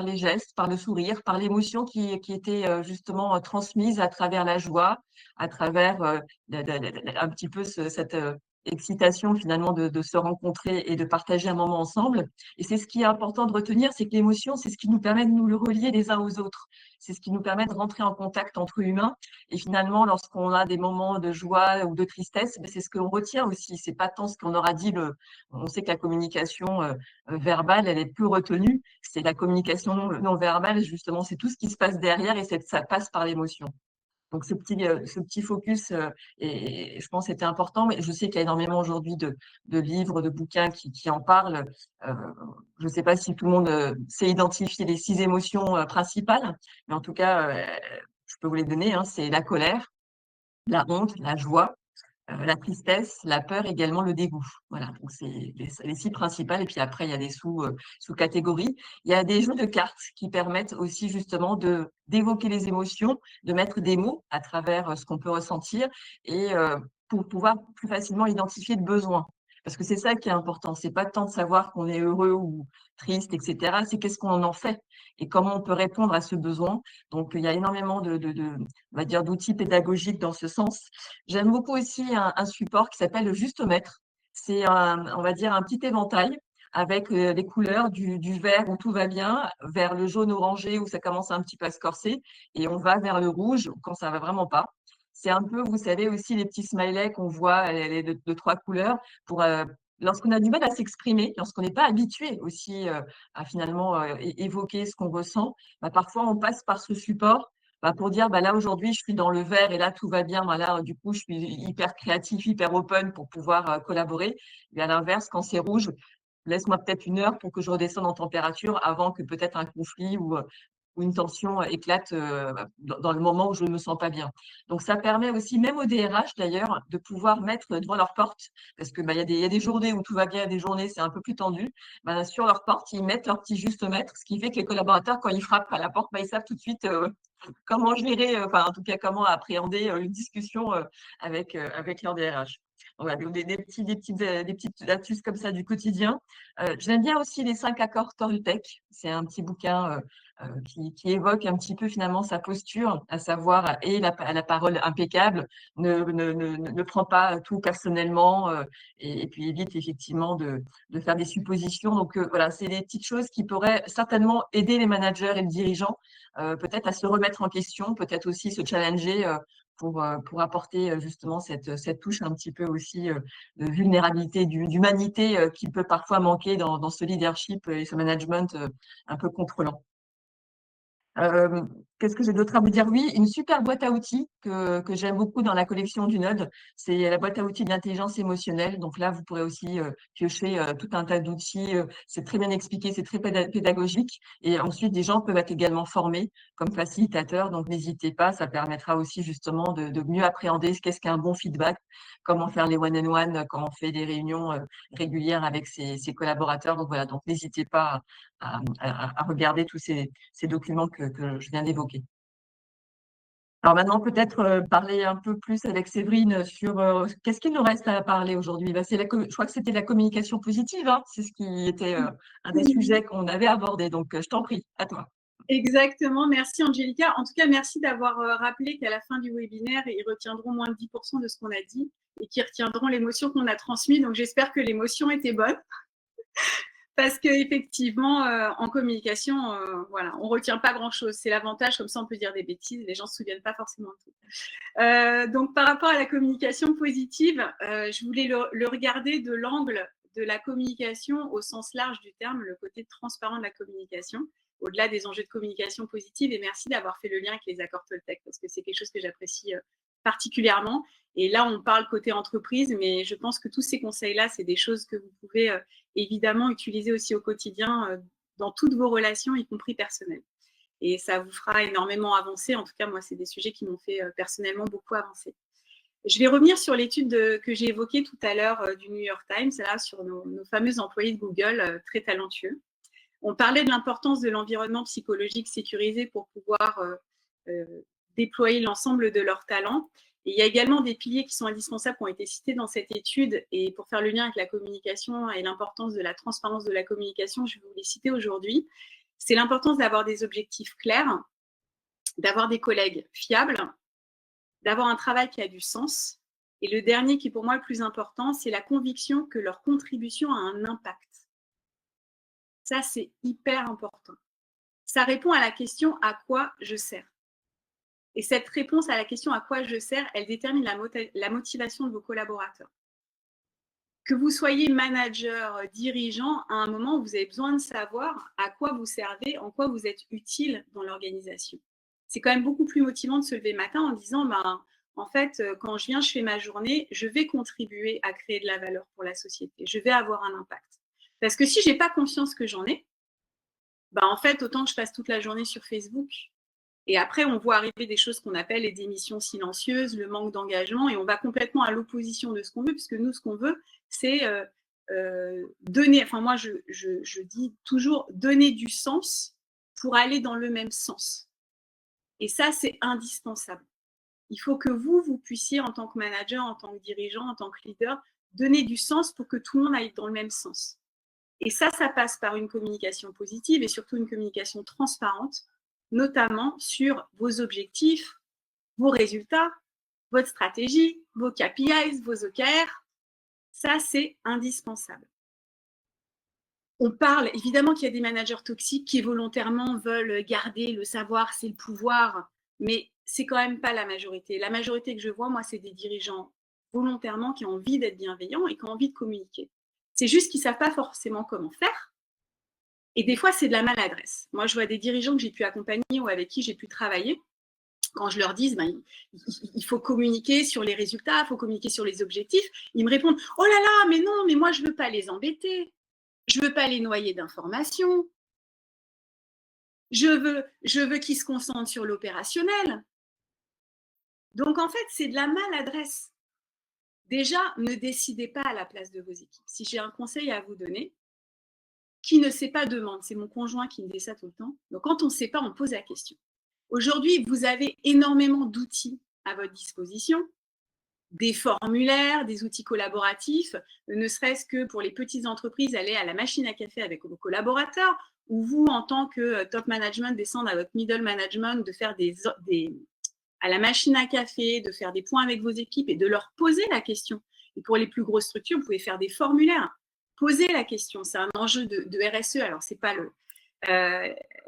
les gestes, par le sourire, par l'émotion qui était justement transmise à travers la joie, à travers un petit peu cette excitation finalement de se rencontrer et de partager un moment ensemble. Et c'est ce qui est important de retenir, c'est que l'émotion, c'est ce qui nous permet de nous le relier les uns aux autres. C'est ce qui nous permet de rentrer en contact entre humains et finalement, lorsqu'on a des moments de joie ou de tristesse, c'est ce qu'on retient aussi. C'est pas tant ce qu'on aura dit. On sait que la communication verbale, elle est peu retenue. C'est la communication non verbale, justement, c'est tout ce qui se passe derrière et ça passe par l'émotion. Donc ce petit focus, et je pense c'était important, mais je sais qu'il y a énormément aujourd'hui de livres, de bouquins qui en parlent. Euh, je ne sais pas si tout le monde sait identifier les 6 émotions principales, mais en tout cas, je peux vous les donner, hein, c'est la colère, la honte, la joie, la tristesse, la peur, également le dégoût. Voilà, donc c'est les 6 principales. Et puis après, il y a des sous-catégories. Il y a des jeux de cartes qui permettent aussi justement d'évoquer les émotions, de mettre des mots à travers ce qu'on peut ressentir et pour pouvoir plus facilement identifier le besoin. Parce que c'est ça qui est important. C'est pas tant de savoir qu'on est heureux ou triste, etc. C'est qu'est-ce qu'on en fait et comment on peut répondre à ce besoin. Donc, il y a énormément on va dire, d'outils pédagogiques dans ce sens. J'aime beaucoup aussi un support qui s'appelle le Justomètre. C'est on va dire un petit éventail avec les couleurs du vert où tout va bien, vers le jaune orangé où ça commence un petit peu à se corser, et on va vers le rouge quand ça va vraiment pas. C'est un peu, vous savez, aussi les petits smileys qu'on voit, les de 3 couleurs, pour lorsqu'on a du mal à s'exprimer, lorsqu'on n'est pas habitué aussi à finalement évoquer ce qu'on ressent, bah, parfois on passe par ce support pour dire là aujourd'hui je suis dans le vert et là tout va bien, là du coup je suis hyper créatif, hyper open pour pouvoir collaborer. Et à l'inverse, quand c'est rouge, laisse-moi peut-être 1 heure pour que je redescende en température avant que peut-être un conflit ou une tension éclate dans le moment où je ne me sens pas bien. Donc ça permet aussi, même aux DRH d'ailleurs, de pouvoir mettre devant leur porte, parce que il y a des journées où tout va bien, des journées c'est un peu plus tendu. Sur leur porte, ils mettent leur petit juste mètre, ce qui fait que les collaborateurs, quand ils frappent à la porte, ils savent tout de suite comment gérer, enfin en tout cas comment appréhender une discussion avec leur DRH. Voilà, donc des petites astuces comme ça du quotidien. J'aime bien aussi les 5 accords Toltec. C'est un petit bouquin qui évoque un petit peu finalement sa posture, à savoir et la parole impeccable, ne prend pas tout personnellement et puis évite effectivement de faire des suppositions. Donc voilà, c'est des petites choses qui pourraient certainement aider les managers et les dirigeants peut-être à se remettre en question, peut-être aussi se challenger pour apporter justement cette touche un petit peu aussi de vulnérabilité, d'humanité qui peut parfois manquer dans ce leadership et ce management un peu contrôlant. Euh, Qu'est-ce que j'ai d'autre à vous dire? Oui, une super boîte à outils que j'aime beaucoup dans la collection du Node, c'est la boîte à outils d'intelligence émotionnelle. Donc là, vous pourrez aussi piocher tout un tas d'outils. C'est très bien expliqué, c'est très pédagogique. Et ensuite, des gens peuvent être également formés comme facilitateurs. Donc n'hésitez pas, ça permettra aussi justement de mieux appréhender qu'est-ce qu'un bon feedback, comment faire les one-on-one, comment on fait des réunions régulières avec ses collaborateurs. Donc voilà, donc n'hésitez pas à regarder tous ces documents que je viens d'évoquer. Alors maintenant, peut-être parler un peu plus avec Séverine sur qu'est-ce qu'il nous reste à parler aujourd'hui. Bah, je crois que c'était la communication positive, hein. C'est ce qui était un des sujets qu'on avait abordé. Donc, je t'en prie, à toi. Exactement, merci Angélica. En tout cas, merci d'avoir rappelé qu'à la fin du webinaire, ils retiendront moins de 10% de ce qu'on a dit et qu'ils retiendront l'émotion qu'on a transmise. Donc, j'espère que l'émotion était bonne. Parce qu'effectivement, en communication, voilà, on ne retient pas grand-chose. C'est l'avantage, comme ça on peut dire des bêtises, les gens ne se souviennent pas forcément de tout. Donc par rapport à la communication positive, je voulais le regarder de l'angle de la communication au sens large du terme, le côté transparent de la communication, au-delà des enjeux de communication positive. Et merci d'avoir fait le lien avec les accords Toltec, parce que c'est quelque chose que j'apprécie particulièrement. Et là, on parle côté entreprise, mais je pense que tous ces conseils-là, c'est des choses que vous pouvez évidemment utiliser aussi au quotidien dans toutes vos relations, y compris personnelles. Et ça vous fera énormément avancer. En tout cas, moi, c'est des sujets qui m'ont fait personnellement beaucoup avancer. Je vais revenir sur l'étude que j'ai évoquée tout à l'heure du New York Times, là, sur nos fameux employés de Google très talentueux. On parlait de l'importance de l'environnement psychologique sécurisé pour pouvoir déployer l'ensemble de leurs talents. Et il y a également des piliers qui sont indispensables qui ont été cités dans cette étude. Et pour faire le lien avec la communication et l'importance de la transparence de la communication, je vais vous les citer aujourd'hui. C'est l'importance d'avoir des objectifs clairs, d'avoir des collègues fiables, d'avoir un travail qui a du sens. Et le dernier qui est pour moi le plus important, c'est la conviction que leur contribution a un impact. Ça, c'est hyper important. Ça répond à la question « à quoi je sers ?» Et cette réponse à la question « à quoi je sers ?» elle détermine la motivation de vos collaborateurs. Que vous soyez manager, dirigeant, à un moment, vous avez besoin de savoir à quoi vous servez, en quoi vous êtes utile dans l'organisation. C'est quand même beaucoup plus motivant de se lever le matin en disant ben, en fait, quand je viens, je fais ma journée, je vais contribuer à créer de la valeur pour la société. Je vais avoir un impact. Parce que si je n'ai pas conscience que j'en ai, ben, en fait, autant que je passe toute la journée sur Facebook. Et après, on voit arriver des choses qu'on appelle les démissions silencieuses, le manque d'engagement, et on va complètement à l'opposition de ce qu'on veut, puisque nous, ce qu'on veut, c'est donner, enfin moi, je dis toujours donner du sens pour aller dans le même sens. Et ça, c'est indispensable. Il faut que vous puissiez, en tant que manager, en tant que dirigeant, en tant que leader, donner du sens pour que tout le monde aille dans le même sens. Et ça passe par une communication positive et surtout une communication transparente, notamment sur vos objectifs, vos résultats, votre stratégie, vos KPIs, vos OKR. Ça, c'est indispensable. On parle, évidemment qu'il y a des managers toxiques qui volontairement veulent garder le savoir, c'est le pouvoir, mais c'est quand même pas la majorité. La majorité que je vois, moi, c'est des dirigeants volontairement qui ont envie d'être bienveillants et qui ont envie de communiquer. C'est juste qu'ils ne savent pas forcément comment faire. Et des fois, c'est de la maladresse. Moi, je vois des dirigeants que j'ai pu accompagner ou avec qui j'ai pu travailler. Quand je leur dis, ben, il faut communiquer sur les résultats, il faut communiquer sur les objectifs, ils me répondent « Oh là là, mais non, mais moi, je ne veux pas les embêter. Je ne veux pas les noyer d'informations. Je veux qu'ils se concentrent sur l'opérationnel. » Donc, en fait, c'est de la maladresse. Déjà, ne décidez pas à la place de vos équipes. Si j'ai un conseil à vous donner, qui ne sait pas demande. C'est mon conjoint qui me dit ça tout le temps. Donc, quand on ne sait pas, on pose la question. Aujourd'hui, vous avez énormément d'outils à votre disposition, des formulaires, des outils collaboratifs, ne serait-ce que pour les petites entreprises, aller à la machine à café avec vos collaborateurs, ou vous, en tant que top management, descendre à votre middle management, de faire à la machine à café, de faire des points avec vos équipes et de leur poser la question. Et pour les plus grosses structures, vous pouvez faire des formulaires. Posez la question, c'est un enjeu de RSE. Alors, ce n'est pas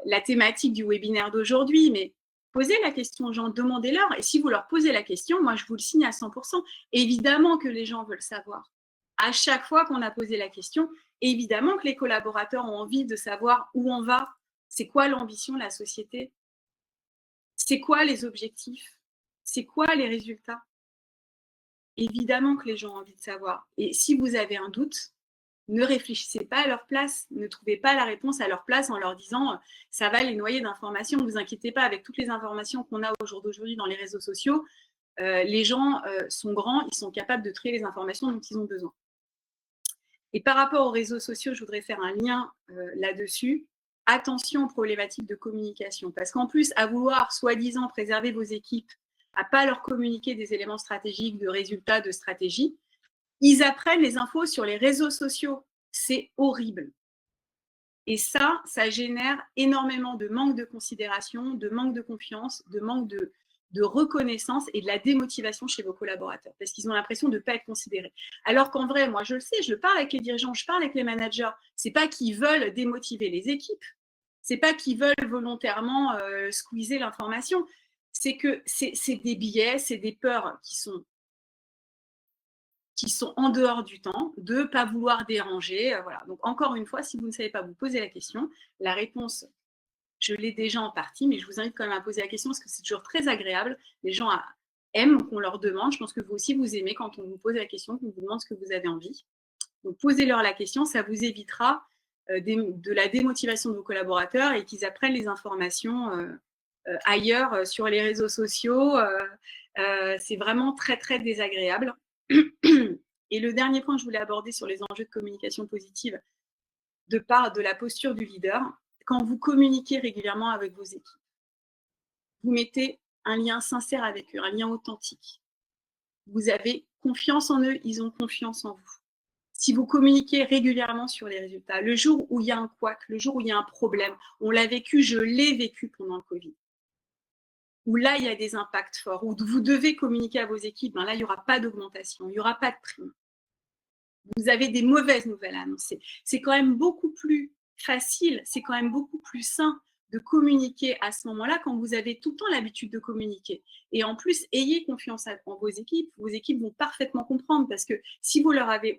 la thématique du webinaire d'aujourd'hui, mais posez la question aux gens, demandez-leur. Et si vous leur posez la question, moi, je vous le signe à 100%. Évidemment que les gens veulent savoir. À chaque fois qu'on a posé la question, évidemment que les collaborateurs ont envie de savoir où on va, c'est quoi l'ambition de la société, c'est quoi les objectifs, c'est quoi les résultats. Évidemment que les gens ont envie de savoir. Et si vous avez un doute, ne réfléchissez pas à leur place, ne trouvez pas la réponse à leur place en leur disant ça va les noyer d'informations. Ne vous inquiétez pas, avec toutes les informations qu'on a au jour d'aujourd'hui dans les réseaux sociaux, les gens sont grands, ils sont capables de trier les informations dont ils ont besoin. Et par rapport aux réseaux sociaux, je voudrais faire un lien là-dessus. Attention aux problématiques de communication, parce qu'en plus, à vouloir soi-disant préserver vos équipes à pas leur communiquer des éléments stratégiques, de résultats, de stratégie. Ils apprennent les infos sur les réseaux sociaux. C'est horrible. Et ça génère énormément de manque de considération, de manque de confiance, de manque de reconnaissance et de la démotivation chez vos collaborateurs parce qu'ils ont l'impression de ne pas être considérés. Alors qu'en vrai, moi je le sais, je parle avec les dirigeants, je parle avec les managers. C'est pas qu'ils veulent démotiver les équipes, c'est pas qu'ils veulent volontairement squeezer l'information, c'est que c'est des biais, c'est des peurs qui sont en dehors du temps, de ne pas vouloir déranger. Voilà. Donc, encore une fois, si vous ne savez pas vous poser la question, la réponse, je l'ai déjà en partie, mais je vous invite quand même à poser la question parce que c'est toujours très agréable. Les gens aiment qu'on leur demande. Je pense que vous aussi, vous aimez quand on vous pose la question, qu'on vous demande ce que vous avez envie. Donc, posez-leur la question, ça vous évitera de la démotivation de vos collaborateurs et qu'ils apprennent les informations ailleurs sur les réseaux sociaux. C'est vraiment très, très désagréable. Et le dernier point que je voulais aborder sur les enjeux de communication positive, de part de la posture du leader, quand vous communiquez régulièrement avec vos équipes, vous mettez un lien sincère avec eux, un lien authentique. Vous avez confiance en eux, ils ont confiance en vous. Si vous communiquez régulièrement sur les résultats, le jour où il y a un couac, le jour où il y a un problème, on l'a vécu, je l'ai vécu pendant le Covid, où là, il y a des impacts forts, où vous devez communiquer à vos équipes, ben là, il n'y aura pas d'augmentation, il n'y aura pas de prime. Vous avez des mauvaises nouvelles à annoncer. C'est quand même beaucoup plus facile, c'est quand même beaucoup plus sain de communiquer à ce moment-là quand vous avez tout le temps l'habitude de communiquer. Et en plus, ayez confiance en vos équipes vont parfaitement comprendre parce que si vous leur avez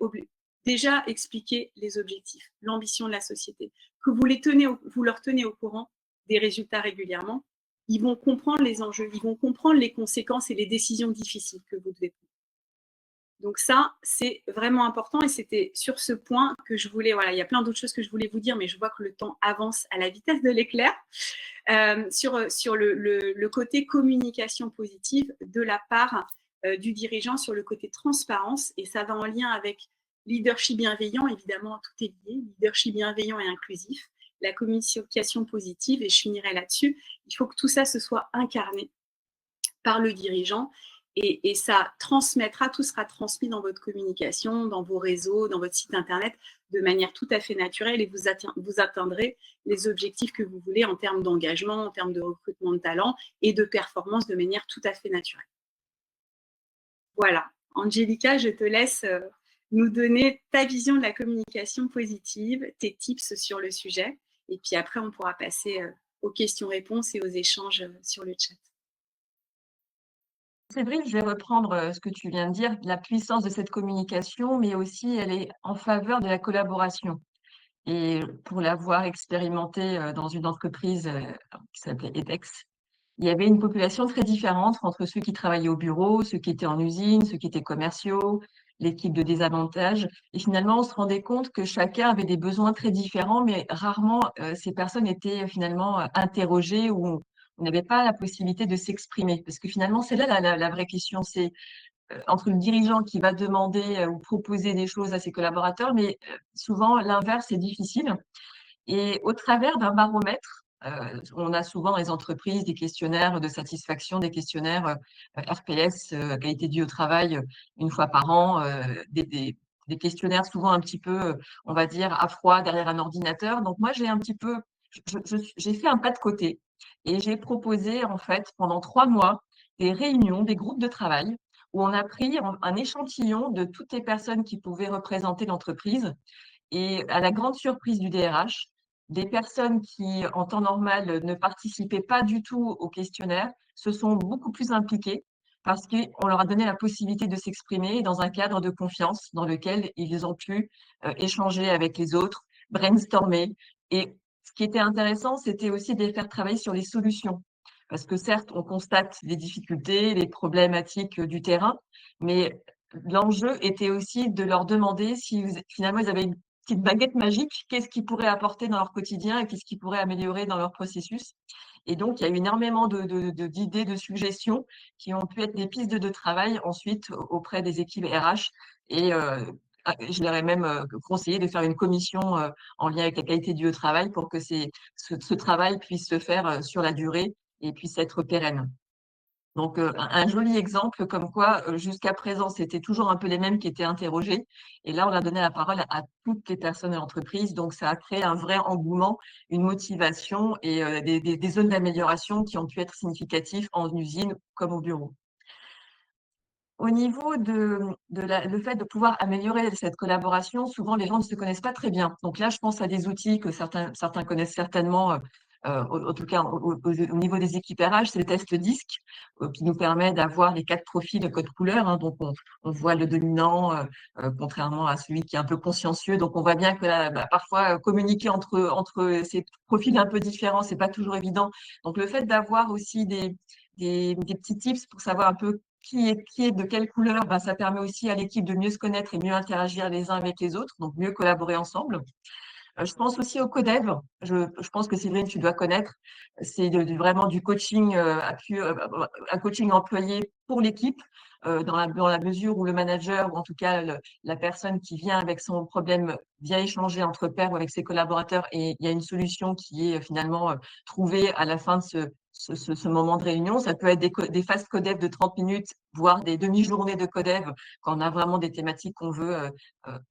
déjà expliqué les objectifs, l'ambition de la société, que vous leur tenez au courant des résultats régulièrement, ils vont comprendre les enjeux, ils vont comprendre les conséquences et les décisions difficiles que vous devez prendre. Donc ça, c'est vraiment important et c'était sur ce point que je voulais, voilà, il y a plein d'autres choses que je voulais vous dire, mais je vois que le temps avance à la vitesse de l'éclair, sur le côté communication positive de la part du dirigeant, sur le côté transparence, et ça va en lien avec leadership bienveillant, évidemment, tout est lié, leadership bienveillant et inclusif, la communication positive, et je finirai là-dessus, il faut que tout ça se soit incarné par le dirigeant et ça transmettra, tout sera transmis dans votre communication, dans vos réseaux, dans votre site internet de manière tout à fait naturelle et vous atteindrez les objectifs que vous voulez en termes d'engagement, en termes de recrutement de talent et de performance de manière tout à fait naturelle. Voilà. Angelica, je te laisse nous donner ta vision de la communication positive, tes tips sur le sujet et puis après on pourra passer aux questions-réponses et aux échanges sur le chat. C'est vrai, je vais reprendre ce que tu viens de dire, la puissance de cette communication, mais aussi elle est en faveur de la collaboration. Et pour l'avoir expérimenté dans une entreprise qui s'appelait EDEX, il y avait une population très différente entre ceux qui travaillaient au bureau, ceux qui étaient en usine, ceux qui étaient commerciaux, l'équipe de désavantage. Et finalement, on se rendait compte que chacun avait des besoins très différents, mais rarement ces personnes étaient finalement interrogées ou on n'avait pas la possibilité de s'exprimer. Parce que finalement, c'est là la vraie question, c'est entre le dirigeant qui va demander ou proposer des choses à ses collaborateurs, mais souvent l'inverse est difficile. Et au travers d'un baromètre, on a souvent dans les entreprises des questionnaires de satisfaction, des questionnaires RPS, qualité de vie au travail, une fois par an, des questionnaires souvent un petit peu, on va dire, à froid derrière un ordinateur. Donc moi, j'ai un petit peu, j'ai fait un pas de côté et j'ai proposé en fait pendant 3 mois des réunions, des groupes de travail où on a pris un échantillon de toutes les personnes qui pouvaient représenter l'entreprise et à la grande surprise du DRH, des personnes qui, en temps normal, ne participaient pas du tout au questionnaire, se sont beaucoup plus impliquées parce qu'on leur a donné la possibilité de s'exprimer dans un cadre de confiance dans lequel ils ont pu échanger avec les autres, brainstormer. Et ce qui était intéressant, c'était aussi de les faire travailler sur les solutions. Parce que certes, on constate les difficultés, les problématiques du terrain, mais l'enjeu était aussi de leur demander si finalement ils avaient une petite baguette magique, qu'est-ce qu'ils pourraient apporter dans leur quotidien et qu'est-ce qu'ils pourraient améliorer dans leur processus. Et donc, il y a eu énormément d'idées, de suggestions qui ont pu être des pistes de travail ensuite auprès des équipes RH. Et je leur ai même conseillé de faire une commission en lien avec la qualité du travail pour que ce travail puisse se faire sur la durée et puisse être pérenne. Donc, un joli exemple comme quoi, jusqu'à présent, c'était toujours un peu les mêmes qui étaient interrogés et là, on a donné la parole à toutes les personnes de l'entreprise. Donc ça a créé un vrai engouement, une motivation et des zones d'amélioration qui ont pu être significatives en usine comme au bureau. Au niveau le fait de pouvoir améliorer cette collaboration, souvent les gens ne se connaissent pas très bien. Donc là, je pense à des outils que certains connaissent certainement, en tout cas au niveau des équipérages, c'est le test DISC, qui nous permet d'avoir les 4 profils de code couleur, hein. Donc on voit le dominant, contrairement à celui qui est un peu consciencieux. Donc on voit bien que là, parfois, communiquer entre ces profils un peu différents, c'est pas toujours évident. Donc le fait d'avoir aussi des petits tips pour savoir un peu qui est de quelle couleur, ça permet aussi à l'équipe de mieux se connaître et mieux interagir les uns avec les autres, donc mieux collaborer ensemble. Je pense aussi au codev. Je pense que Séverine, tu dois connaître. C'est vraiment du coaching, un coaching employé pour l'équipe, dans la mesure où le manager, ou en tout cas la personne qui vient avec son problème, vient échanger entre pairs ou avec ses collaborateurs et il y a une solution qui est finalement trouvée à la fin de ce moment de réunion. Ça peut être des phases codev de 30 minutes, voire des demi-journées de codev quand on a vraiment des thématiques qu'on veut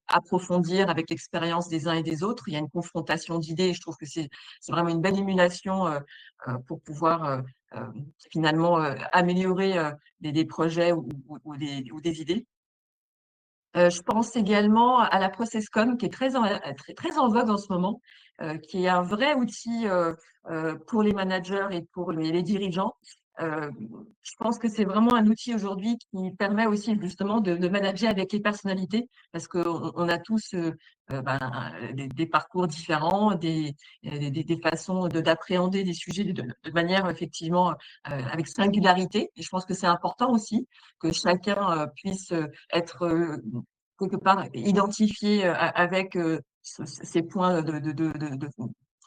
approfondir avec l'expérience des uns et des autres. Il y a une confrontation d'idées et je trouve que c'est vraiment une belle émulation pour pouvoir euh, finalement améliorer des projets ou des idées. Je pense également à la ProcessCom qui est très en vogue en ce moment, qui est un vrai outil pour les managers et pour les dirigeants. Je pense que c'est vraiment un outil aujourd'hui qui permet aussi justement de manager avec les personnalités parce qu'on a tous des parcours différents, des façons d'appréhender des sujets de manière effectivement avec singularité. Et je pense que c'est important aussi que chacun puisse être quelque part identifié avec ses points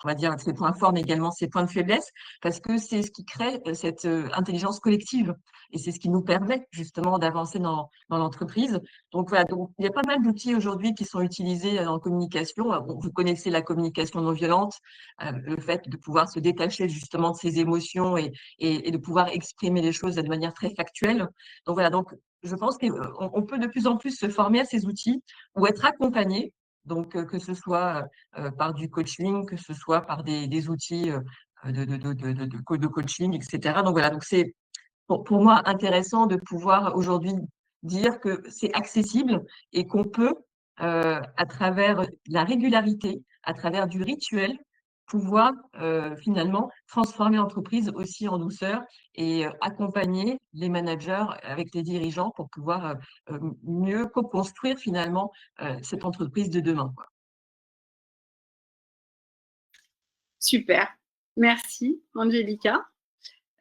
on va dire ses points forts, mais également ses points de faiblesse, parce que c'est ce qui crée cette intelligence collective et c'est ce qui nous permet justement d'avancer dans l'entreprise. Donc voilà, donc il y a pas mal d'outils aujourd'hui qui sont utilisés en communication. Bon, vous connaissez la communication non violente, le fait de pouvoir se détacher justement de ses émotions et de pouvoir exprimer les choses de manière très factuelle. Donc voilà, donc je pense qu'on peut de plus en plus se former à ces outils ou être accompagné, donc que ce soit par du coaching, que ce soit par des outils de coaching, etc. Donc voilà, donc c'est pour moi intéressant de pouvoir aujourd'hui dire que c'est accessible et qu'on peut, à travers la régularité, à travers du rituel, pouvoir finalement transformer l'entreprise aussi en douceur et accompagner les managers avec les dirigeants pour pouvoir mieux co-construire finalement cette entreprise de demain, quoi. Super. Merci, Angelica.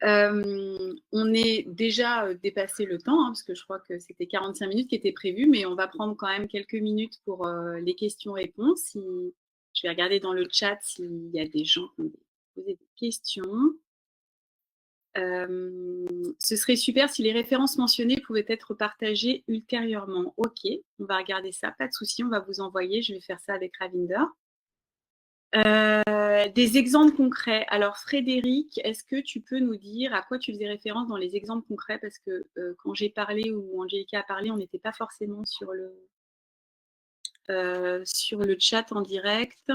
On est déjà dépassé le temps, hein, parce que je crois que c'était 45 minutes qui étaient prévues, mais on va prendre quand même quelques minutes pour les questions-réponses. Je vais regarder dans le chat s'il y a des gens qui ont posé des questions. Ce serait super si les références mentionnées pouvaient être partagées ultérieurement. Ok, on va regarder ça, pas de souci, on va vous envoyer, je vais faire ça avec Ravinder. Des exemples concrets. Alors Frédéric, est-ce que tu peux nous dire à quoi tu faisais référence dans les exemples concrets? Parce que quand j'ai parlé ou Angelica a parlé, on n'était pas forcément sur le chat en direct.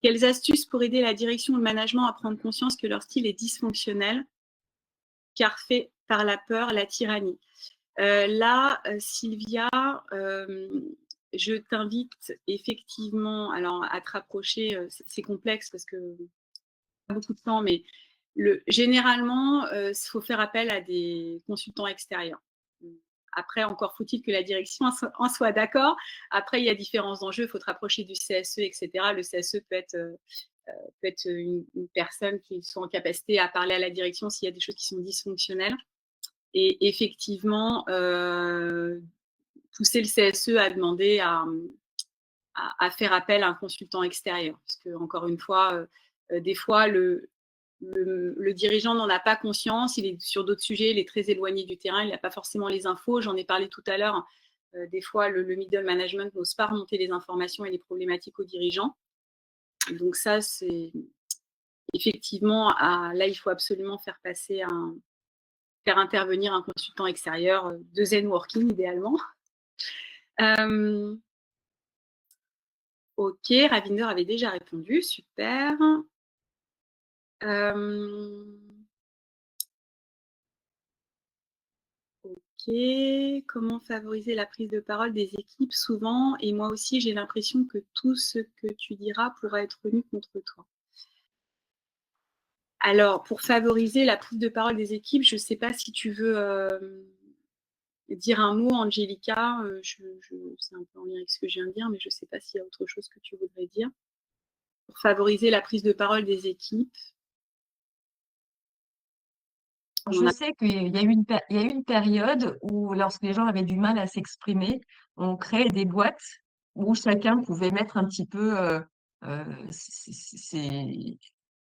Quelles astuces pour aider la direction ou le management à prendre conscience que leur style est dysfonctionnel, car fait par la peur, la tyrannie? Là, Sylvia, je t'invite effectivement alors, à te rapprocher. C'est complexe parce que pas beaucoup de temps, mais généralement, il faut faire appel à des consultants extérieurs. Après, encore faut-il que la direction en soit d'accord. Après, il y a différents enjeux. Il faut te rapprocher du CSE, etc. Le CSE peut être une personne qui soit en capacité à parler à la direction s'il y a des choses qui sont dysfonctionnelles. Et effectivement, pousser le CSE à demander à faire appel à un consultant extérieur. Parce que, encore une fois, des fois, le dirigeant n'en a pas conscience, il est sur d'autres sujets, il est très éloigné du terrain, il n'a pas forcément les infos. J'en ai parlé tout à l'heure. Des fois, le middle management n'ose pas remonter les informations et les problématiques aux dirigeants. Donc ça, c'est effectivement, là, il faut absolument faire passer faire intervenir un consultant extérieur de Zenworking idéalement. Ok, Ravinder avait déjà répondu, super. Ok, comment favoriser la prise de parole des équipes souvent, et moi aussi j'ai l'impression que tout ce que tu diras pourra être mis contre toi. Alors, pour favoriser la prise de parole des équipes, je ne sais pas si tu veux dire un mot, Angelica. C'est un peu en lien avec ce que je viens de dire, mais je ne sais pas s'il y a autre chose que tu voudrais dire. Pour favoriser la prise de parole des équipes. Je sais qu'il y a eu une période où, lorsque les gens avaient du mal à s'exprimer, on créait des boîtes où chacun pouvait mettre un petit peu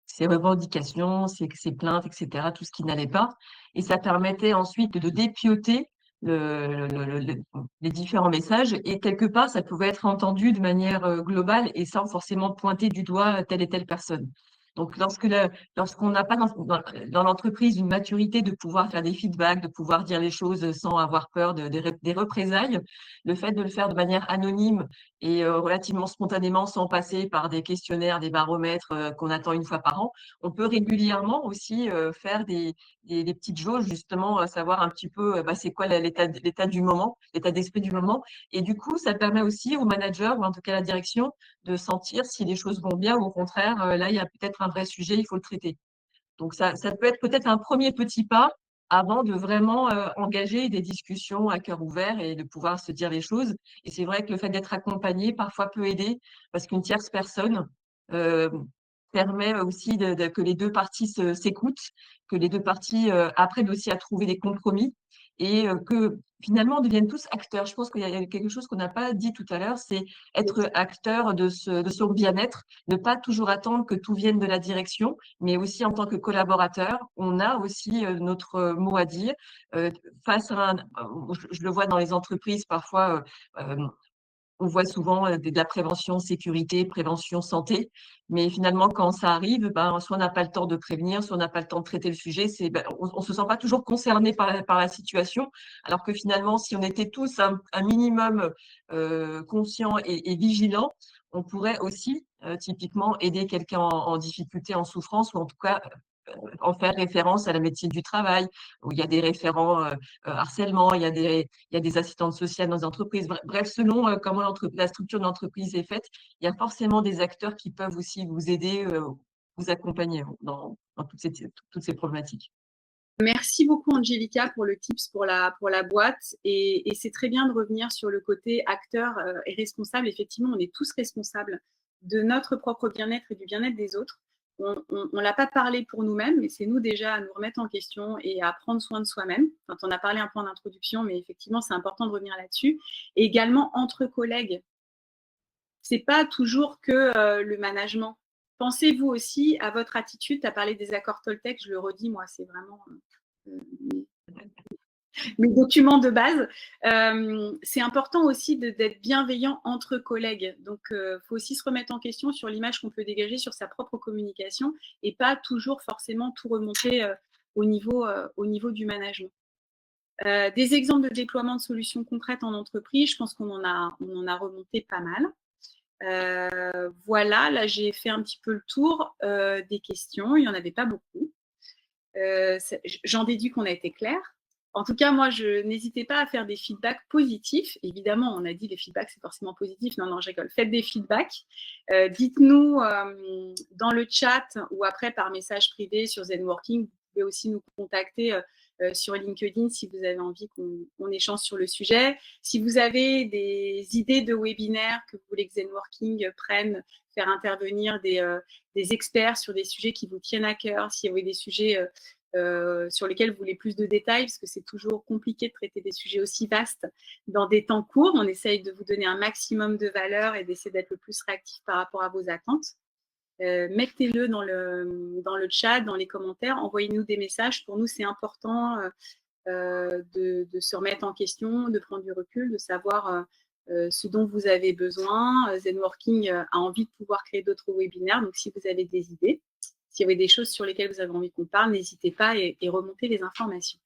ses revendications, ses plaintes, etc., tout ce qui n'allait pas. Et ça permettait ensuite de dépioter les différents messages. Et quelque part, ça pouvait être entendu de manière globale et sans forcément pointer du doigt telle et telle personne. Donc, lorsqu'on n'a pas dans l'entreprise une maturité de pouvoir faire des feedbacks, de pouvoir dire les choses sans avoir peur des représailles, le fait de le faire de manière anonyme et relativement spontanément, sans passer par des questionnaires, des baromètres qu'on attend une fois par an, on peut régulièrement aussi faire des petites jauges, justement, à savoir un petit peu c'est quoi l'état du moment, l'état d'esprit du moment. Et du coup, ça permet aussi au manager, ou en tout cas à la direction, de sentir si les choses vont bien ou au contraire, là, il y a peut-être un vrai sujet, il faut le traiter. Donc, ça peut être peut-être un premier petit pas avant de vraiment engager des discussions à cœur ouvert et de pouvoir se dire les choses. Et c'est vrai que le fait d'être accompagné parfois peut aider parce qu'une tierce personne euh, permet aussi que les deux parties s'écoutent, que les deux parties apprennent aussi à trouver des compromis et que finalement on devienne tous acteurs. Je pense qu'il y a quelque chose qu'on n'a pas dit tout à l'heure, c'est être acteur de son bien-être, ne pas toujours attendre que tout vienne de la direction, mais aussi en tant que collaborateur, on a aussi notre mot à dire. Face à je le vois dans les entreprises parfois, on voit souvent de la prévention sécurité, prévention santé, mais finalement, quand ça arrive, soit on n'a pas le temps de prévenir, soit on n'a pas le temps de traiter le sujet, on ne se sent pas toujours concerné par la situation, alors que finalement, si on était tous un minimum conscients et vigilants, on pourrait aussi typiquement aider quelqu'un en difficulté, en souffrance, ou en tout cas en faire référence à la médecine du travail, où il y a des référents harcèlement, il y a des assistantes sociales dans les entreprises. Bref, selon comment la structure de l'entreprise est faite, il y a forcément des acteurs qui peuvent aussi vous aider, vous accompagner dans toutes ces problématiques. Merci beaucoup, Angelica, pour le tips pour la boîte. Et c'est très bien de revenir sur le côté acteur et responsable. Effectivement, on est tous responsables de notre propre bien-être et du bien-être des autres. On ne l'a pas parlé pour nous-mêmes, mais c'est nous déjà à nous remettre en question et à prendre soin de soi-même. Quand on a parlé un peu en introduction, mais effectivement, c'est important de revenir là-dessus. Et également entre collègues. C'est pas toujours que le management. Pensez-vous aussi à votre attitude. Tu as parlé des accords Toltec, je le redis, moi, c'est vraiment mes documents de base. C'est important aussi d'être bienveillant entre collègues. Donc, il faut aussi se remettre en question sur l'image qu'on peut dégager sur sa propre communication et pas toujours forcément tout remonter au niveau du management. Des exemples de déploiement de solutions concrètes en entreprise, je pense qu'on en a remonté pas mal. Voilà, là j'ai fait un petit peu le tour des questions, il n'y en avait pas beaucoup. J'en déduis qu'on a été clair. En tout cas, moi, n'hésitez pas à faire des feedbacks positifs. Évidemment, on a dit les feedbacks, c'est forcément positif. Non, je rigole. Faites des feedbacks. Dites-nous dans le chat ou après par message privé sur Zenworking. Vous pouvez aussi nous contacter sur LinkedIn si vous avez envie qu'on échange sur le sujet. Si vous avez des idées de webinaires que vous voulez que Zenworking prenne, faire intervenir des experts sur des sujets qui vous tiennent à cœur, s'il y avait des sujets sur lesquels vous voulez plus de détails, parce que c'est toujours compliqué de traiter des sujets aussi vastes dans des temps courts. On essaye de vous donner un maximum de valeur et d'essayer d'être le plus réactif par rapport à vos attentes. Mettez-le dans le chat, dans les commentaires, envoyez-nous des messages. Pour nous, c'est important de se remettre en question, de prendre du recul, de savoir ce dont vous avez besoin. Zenworking a envie de pouvoir créer d'autres webinaires, donc si vous avez des idées, s'il y avait des choses sur lesquelles vous avez envie qu'on parle, n'hésitez pas et remontez les informations.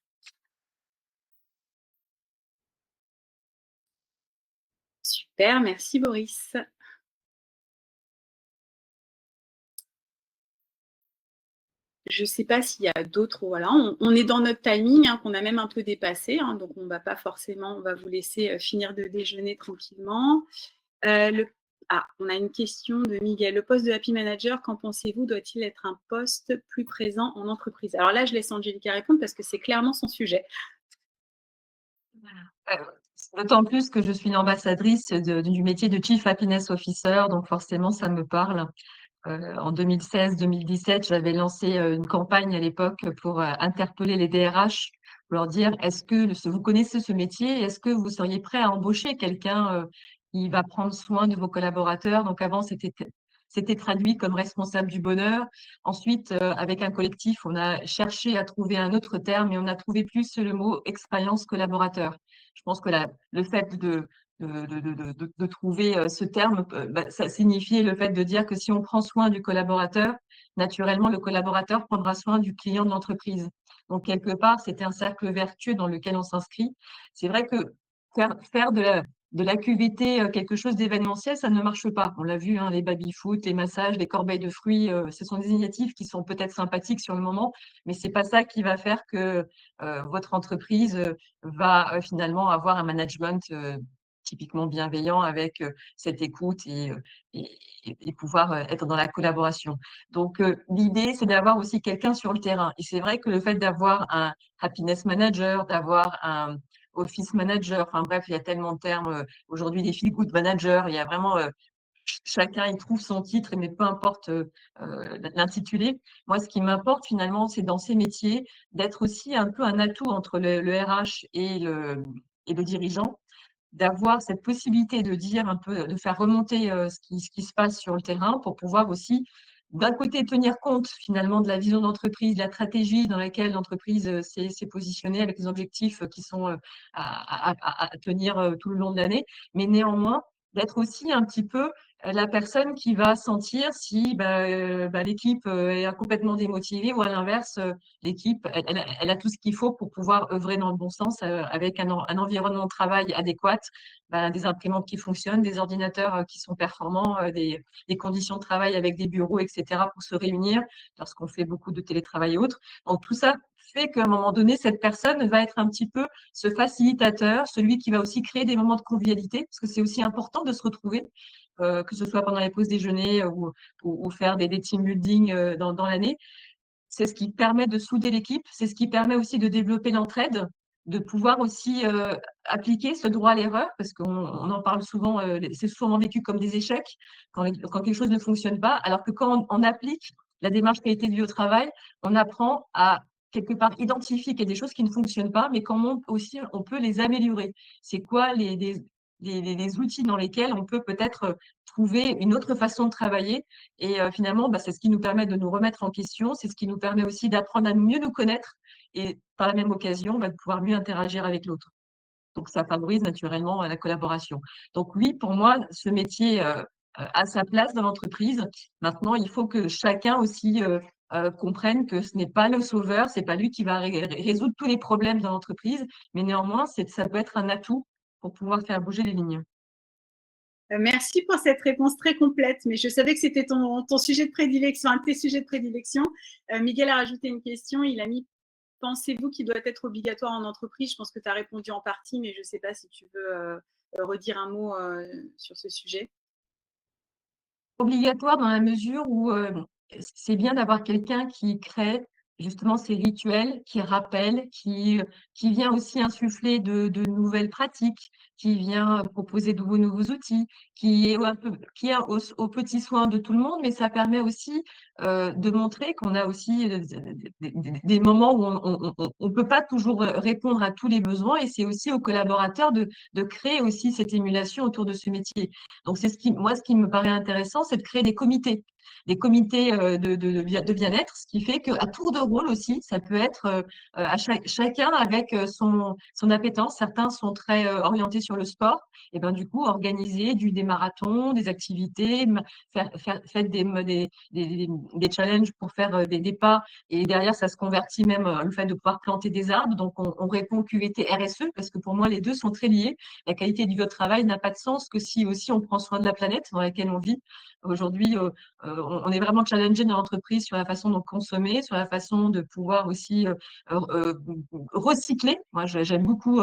Super, merci Boris. Je ne sais pas s'il y a d'autres, voilà, on est dans notre timing, hein, qu'on a même un peu dépassé, hein, donc on ne va pas forcément, on va vous laisser finir de déjeuner tranquillement. On a une question de Miguel. Le poste de Happy Manager, qu'en pensez-vous, doit-il être un poste plus présent en entreprise? Alors là, je laisse Angélica répondre parce que c'est clairement son sujet. D'autant plus que je suis l'ambassadrice du métier de Chief Happiness Officer, donc forcément, ça me parle. En 2016-2017, j'avais lancé une campagne à l'époque pour interpeller les DRH, pour leur dire, est-ce que vous connaissez ce métier? Est-ce que vous seriez prêt à embaucher quelqu'un qui va prendre soin de vos collaborateurs? Donc avant, c'était traduit comme responsable du bonheur. Ensuite, avec un collectif, on a cherché à trouver un autre terme et on a trouvé plus le mot expérience collaborateur. Je pense que le fait de trouver ce terme, ça signifiait le fait de dire que si on prend soin du collaborateur, naturellement, le collaborateur prendra soin du client de l'entreprise. Donc, quelque part, c'était un cercle vertueux dans lequel on s'inscrit. C'est vrai que faire de la QVT quelque chose d'événementiel, ça ne marche pas. On l'a vu, hein, les baby-foot, les massages, les corbeilles de fruits, ce sont des initiatives qui sont peut-être sympathiques sur le moment, mais c'est pas ça qui va faire que votre entreprise va finalement avoir un management typiquement bienveillant avec cette écoute et pouvoir être dans la collaboration. Donc, l'idée, c'est d'avoir aussi quelqu'un sur le terrain. Et c'est vrai que le fait d'avoir un happiness manager, d'avoir un office manager, enfin bref, il y a tellement de termes aujourd'hui, des feel good managers, il y a vraiment chacun y trouve son titre, mais peu importe l'intitulé. Moi, ce qui m'importe finalement, c'est dans ces métiers d'être aussi un peu un atout entre le RH et le dirigeant, d'avoir cette possibilité de dire un peu, de faire remonter ce qui se passe sur le terrain pour pouvoir aussi, d'un côté, tenir compte finalement de la vision d'entreprise, de la stratégie dans laquelle l'entreprise s'est positionnée avec les objectifs qui sont à tenir tout le long de l'année, mais néanmoins, d'être aussi un petit peu la personne qui va sentir si l'équipe est complètement démotivée ou à l'inverse, l'équipe, elle a tout ce qu'il faut pour pouvoir œuvrer dans le bon sens avec un environnement de travail adéquat, des imprimantes qui fonctionnent, des ordinateurs qui sont performants, des conditions de travail avec des bureaux, etc. pour se réunir lorsqu'on fait beaucoup de télétravail et autres. Donc tout ça fait qu'à un moment donné, cette personne va être un petit peu ce facilitateur, celui qui va aussi créer des moments de convivialité, parce que c'est aussi important de se retrouver, que ce soit pendant les pauses déjeuner ou faire des team building dans l'année. C'est ce qui permet de souder l'équipe, c'est ce qui permet aussi de développer l'entraide, de pouvoir aussi appliquer ce droit à l'erreur, parce qu'on en parle souvent, c'est souvent vécu comme des échecs quand quelque chose ne fonctionne pas, alors que quand on applique la démarche qualité de vie au travail, on apprend à quelque part identifier qu'il y a des choses qui ne fonctionnent pas, mais comment aussi on peut les améliorer. C'est quoi les outils dans lesquels on peut peut-être trouver une autre façon de travailler et finalement, c'est ce qui nous permet de nous remettre en question, c'est ce qui nous permet aussi d'apprendre à mieux nous connaître et par la même occasion, de pouvoir mieux interagir avec l'autre. Donc, ça favorise naturellement la collaboration. Donc oui, pour moi, ce métier a sa place dans l'entreprise. Maintenant, il faut que chacun aussi comprenne que ce n'est pas le sauveur, c'est pas lui qui va résoudre tous les problèmes dans l'entreprise, mais néanmoins, ça peut être un atout pour pouvoir faire bouger les lignes. Merci pour cette réponse très complète, mais je savais que c'était ton sujet de prédilection, un de tes sujets de prédilection. Miguel a rajouté une question, il a mis « Pensez-vous qu'il doit être obligatoire en entreprise ?» Je pense que tu as répondu en partie, mais je ne sais pas si tu veux redire un mot sur ce sujet. Obligatoire dans la mesure où c'est bien d'avoir quelqu'un qui crée justement ces rituels, qui rappelle, qui vient aussi insuffler de nouvelles pratiques, qui vient proposer de nouveaux outils, qui est un peu, qui est aux petits soins de tout le monde, mais ça permet aussi de montrer qu'on a aussi des moments où on peut pas toujours répondre à tous les besoins et c'est aussi aux collaborateurs de créer aussi cette émulation autour de ce métier. Donc, moi, ce qui me paraît intéressant, c'est de créer des comités de bien-être, ce qui fait qu'à tour de rôle aussi, ça peut être chacun avec son appétence. Certains sont très orientés sur le sport, et ben du coup, organiser des marathons, des activités, faire des challenges pour faire des pas. Et derrière, ça se convertit même le fait de pouvoir planter des arbres. Donc, on répond QVT RSE parce que pour moi, les deux sont très liés. La qualité du vie au travail n'a pas de sens que si aussi on prend soin de la planète dans laquelle on vit. Aujourd'hui, on est vraiment challengé dans l'entreprise sur la façon de consommer, sur la façon de pouvoir aussi recycler. Moi, j'aime beaucoup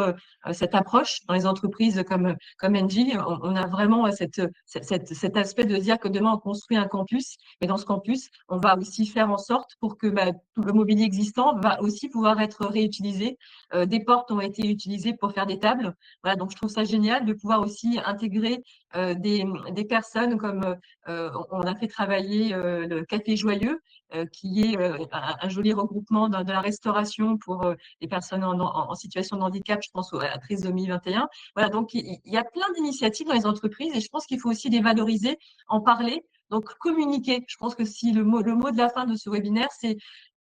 cette approche dans les entreprises comme Engie. On a vraiment cet aspect de dire que demain, on construit un campus. Et dans ce campus, on va aussi faire en sorte pour que tout le mobilier existant va aussi pouvoir être réutilisé. Des portes ont été utilisées pour faire des tables. Voilà, donc je trouve ça génial de pouvoir aussi intégrer des personnes comme on a fait travailler le Café Joyeux, qui est un joli regroupement de la restauration pour les personnes en situation de handicap, je pense à Trisomie 21. Voilà, donc il y a plein d'initiatives dans les entreprises et je pense qu'il faut aussi les valoriser, en parler. Donc, communiquer. Je pense que si le mot de la fin de ce webinaire, c'est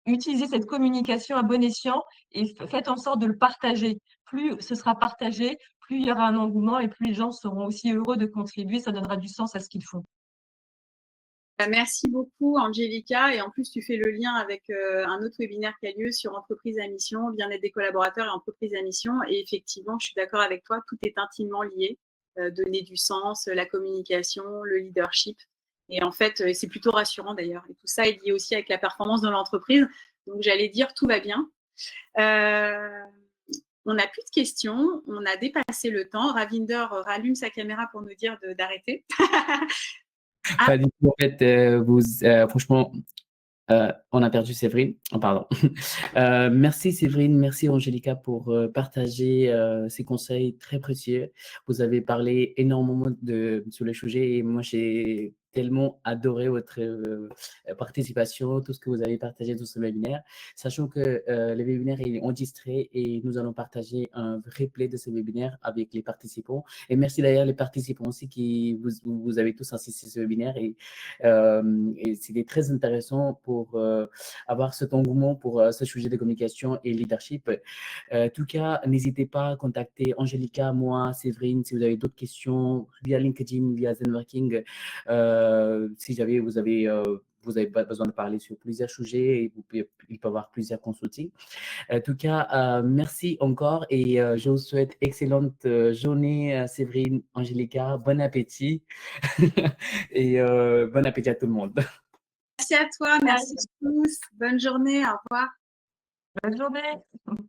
utiliser cette communication à bon escient et faites en sorte de le partager. Plus ce sera partagé, plus il y aura un engouement et plus les gens seront aussi heureux de contribuer. Ça donnera du sens à ce qu'ils font. Merci beaucoup, Angélica. Et en plus, tu fais le lien avec un autre webinaire qui a lieu sur entreprise à mission, bien-être des collaborateurs et entreprise à mission. Et effectivement, je suis d'accord avec toi, tout est intimement lié. Donner du sens, la communication, le leadership. Et en fait, c'est plutôt rassurant d'ailleurs. Et tout ça est lié aussi avec la performance de l'entreprise. Donc, j'allais dire, tout va bien. On n'a plus de questions. On a dépassé le temps. Ravinder rallume sa caméra pour nous dire d'arrêter. Pas du tout, en fait, franchement, on a perdu Séverine. Oh, pardon. Merci Séverine, merci Angélica pour partager ces conseils très précieux. Vous avez parlé énormément sur le sujet et moi j'ai tellement adoré votre participation, tout ce que vous avez partagé dans ce webinaire, sachant que le webinaire est enregistré et nous allons partager un replay de ce webinaire avec les participants. Et merci d'ailleurs les participants aussi qui vous avez tous assisté à ce webinaire et c'était très intéressant pour avoir cet engouement pour ce sujet de communication et leadership. En tout cas, n'hésitez pas à contacter Angélica, moi, Séverine, si vous avez d'autres questions via LinkedIn, via Zenworking. Si jamais vous avez besoin de parler sur plusieurs sujets et il peut y avoir plusieurs consultings. En tout cas, merci encore et je vous souhaite excellente journée, Séverine, Angélica. Bon appétit et bon appétit à tout le monde. Merci à toi, merci à tous. Bonne journée, au revoir. Bonne journée.